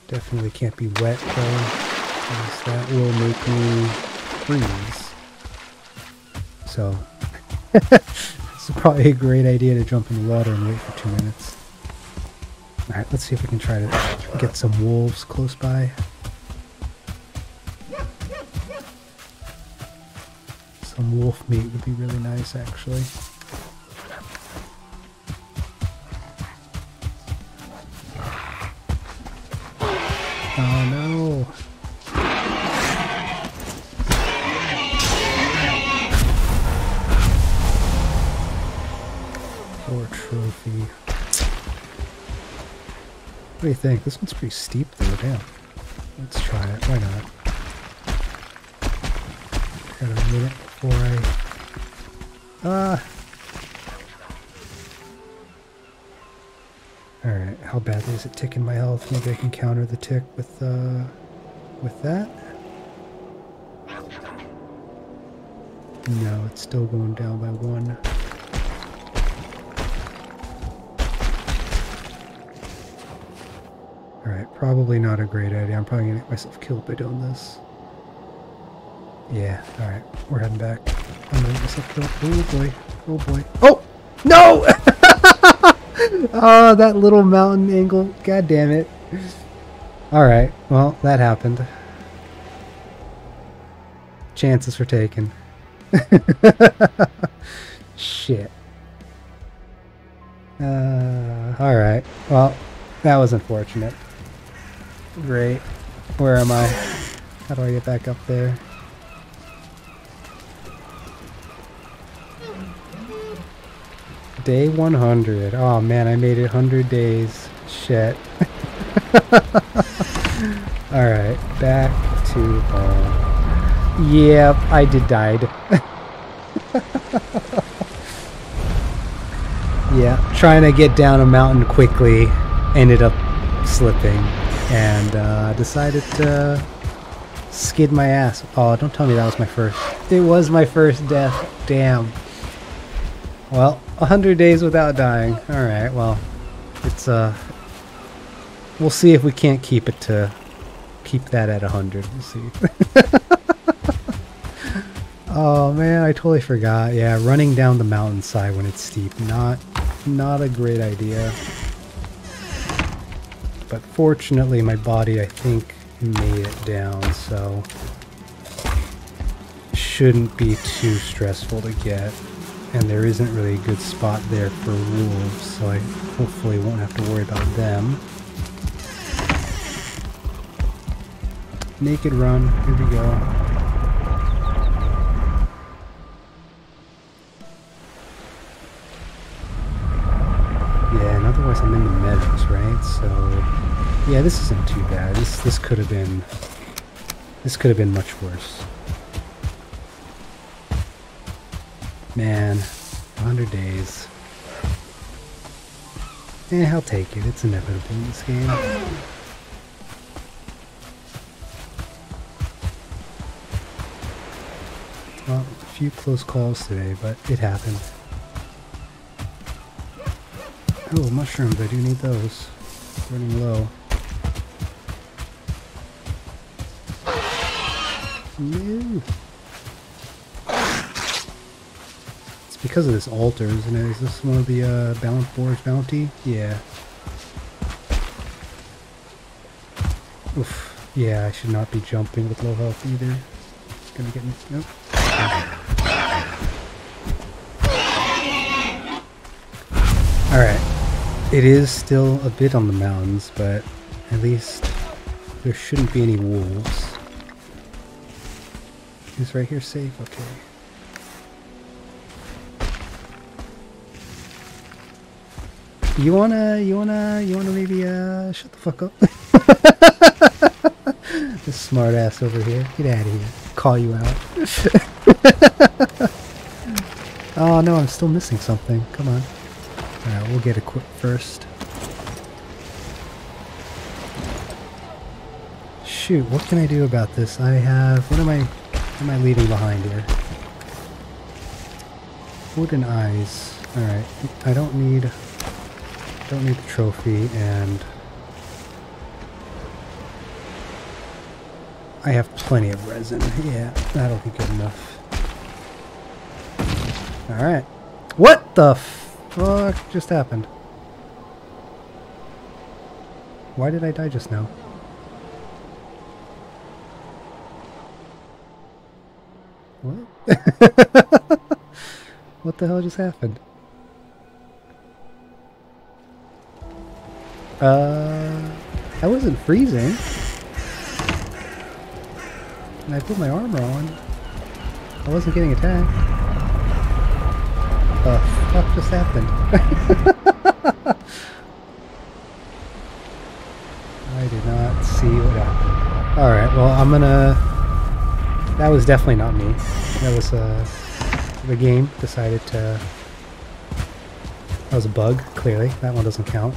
Definitely can't be wet though, because that will make me freeze. So, it's probably a great idea to jump in the water and wait for 2 minutes. Alright, let's see if we can try to get some wolves close by. Some wolf meat would be really nice, actually. Oh no! Poor trophy. What do you think? This one's pretty steep though, damn. Let's try it, why not? Got a minute before I... Alright, how badly is it ticking my health? Maybe I can counter the tick with that? No, it's still going down by 1. Alright, probably not a great idea. I'm probably gonna get myself killed by doing this. Yeah, alright, we're heading back. I'm gonna get myself killed. Oh boy, oh boy. Oh! No! Oh, that little mountain angle. God damn it. Alright, well, that happened. Chances were taken. Shit. Alright, well, that was unfortunate. Great. Where am I? How do I get back up there? Day 100. Oh man, I made it 100 days. Shit. Alright, back to home. Yep, I died. Yeah, trying to get down a mountain quickly, ended up slipping, and decided to skid my ass. Oh, don't tell me that was my first. It was my first death. Damn. Well, 100 days without dying. Alright, well, it's, we'll see if we can't keep that at 100. We'll see. Oh man, I totally forgot. Yeah, running down the mountainside when it's steep, not a great idea. But fortunately, my body, I think, made it down, so shouldn't be too stressful to get. And there isn't really a good spot there for wolves, so I hopefully won't have to worry about them. Naked run, here we go. Yeah, and otherwise I'm in the meadows, right? So yeah, this isn't too bad. This could have been much worse. Man, 100 days. Eh, I'll take it. It's inevitable in this game. Well, a few close calls today, but it happened. Oh, mushrooms. I do need those. Running low. No. because of this altar, isn't it? Is this one of the Boar's Bounty? Yeah. Oof. Yeah, I should not be jumping with low health either. It's gonna get me. Nope. Alright. It is still a bit on the mountains, but at least there shouldn't be any wolves. Is right here safe? Okay. You wanna maybe, shut the fuck up? This smart ass over here. Get out of here. Call you out. Oh no, I'm still missing something. Come on. Alright, we'll get equipped first. Shoot, what can I do about this? I have... what am I leaving behind here? Wooden eyes. Alright, I don't need the trophy, and I have plenty of resin. Yeah, that'll be good enough. Alright. What the fuck just happened? Why did I die just now? What? What the hell just happened? I wasn't freezing. And I put my armor on. I wasn't getting attacked. What just happened? I did not see what happened. Alright, well I'm gonna... that was definitely not me. That was the game decided to... that was a bug, clearly. That one doesn't count.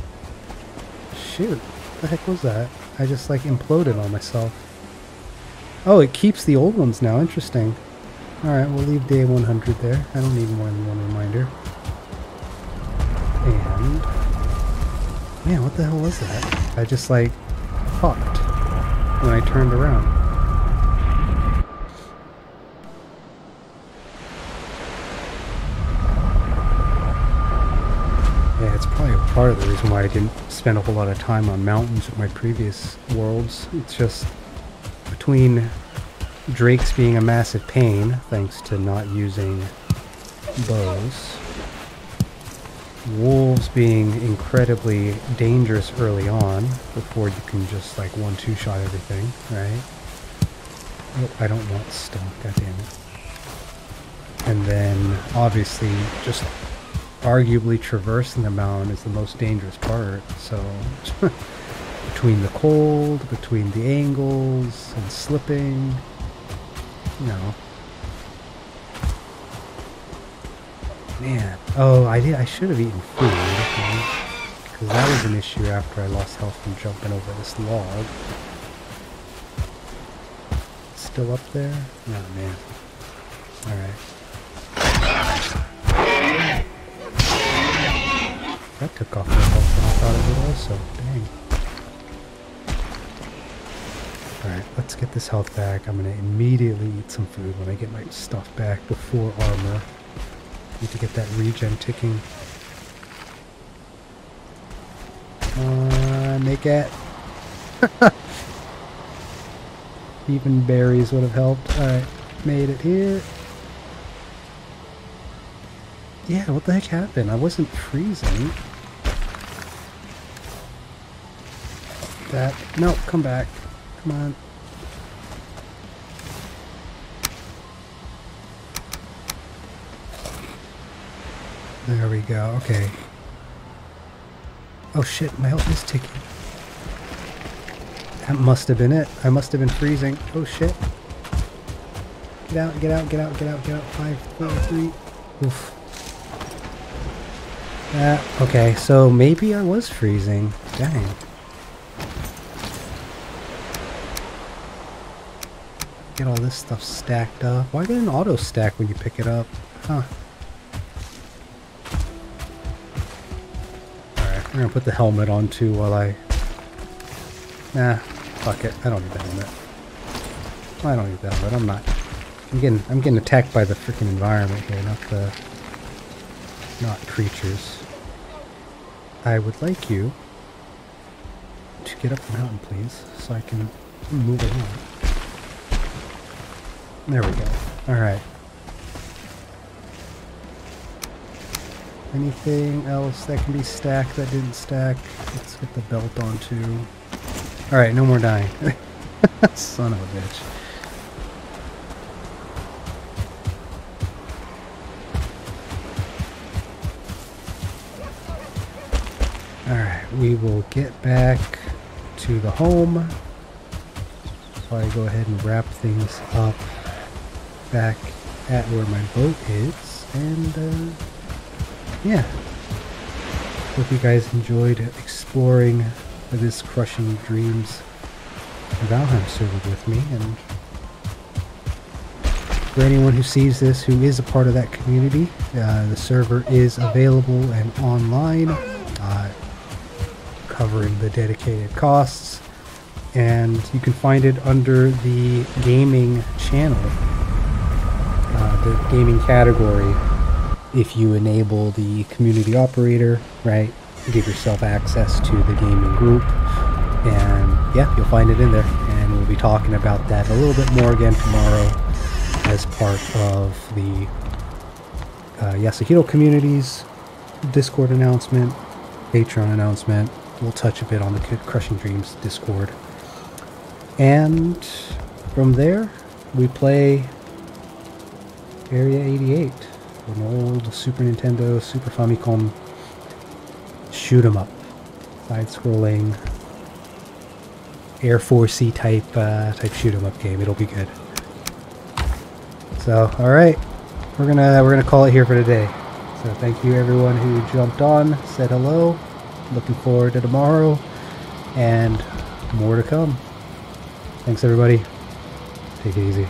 Shoot, what the heck was that? I just like imploded on myself. Oh, it keeps the old ones now. Interesting. Alright, we'll leave day 100 there. I don't need more than one reminder. And... man, what the hell was that? I just like popped when I turned around. Yeah, it's probably part of the reason why I didn't spend a whole lot of time on mountains with my previous worlds. It's just between drakes being a massive pain, thanks to not using bows, wolves being incredibly dangerous early on, before you can just like 1-2 shot everything, right? Oh, I don't want stone, goddammit. And then, obviously, just arguably traversing the mountain is the most dangerous part, so... between the cold, between the angles, and slipping, you know. Man. Oh, I should have eaten food, because that was an issue after I lost health from jumping over this log. Still up there? Oh, man. Alright. That took off more health than I thought it would also. Dang. Alright, let's get this health back. I'm gonna immediately eat some food when I get my stuff back before armor. Need to get that regen ticking. Make it. Even berries would have helped. Alright, made it here. Yeah, what the heck happened? I wasn't freezing. That... no, come back. Come on. There we go. Okay. Oh shit, my health is ticking. That must have been it. I must have been freezing. Oh shit. Get out, get out, get out, get out, get out. 5, 4, 3. Oof. Okay, so maybe I was freezing. Dang. Get all this stuff stacked up. Why get an auto stack when you pick it up? Huh. Alright, I'm gonna put the helmet on too while I... nah, fuck it. I don't need the helmet. I don't need the helmet. I'm getting attacked by the freaking environment here, not the not creatures. I would like you to get up the mountain, please, so I can move along. There we go. Alright. Anything else that can be stacked that didn't stack? Let's get the belt on too. Alright, no more dying. Son of a bitch. Alright, we will get back to the home. Probably go ahead and wrap things up back at where my boat is. And, yeah. Hope you guys enjoyed exploring this Crushing Dreams Valheim server with me. And for anyone who sees this who is a part of that community, the server is available and online, covering the dedicated costs, and you can find it under the gaming channel, the gaming category. If you enable the community operator, right, give yourself access to the gaming group, and yeah, you'll find it in there. And we'll be talking about that a little bit more again tomorrow as part of the Yasuhiro community's Discord announcement, Patreon announcement. We'll touch a bit on the Crushing Dreams Discord. And from there, we play Area 88, an old Super Nintendo, Super Famicom shoot 'em up, side-scrolling, Air Force-y type shoot 'em up game. It'll be good. So, all right, we're gonna call it here for today. So thank you everyone who jumped on, said hello. Looking forward to tomorrow and more to come. Thanks everybody. Take it easy.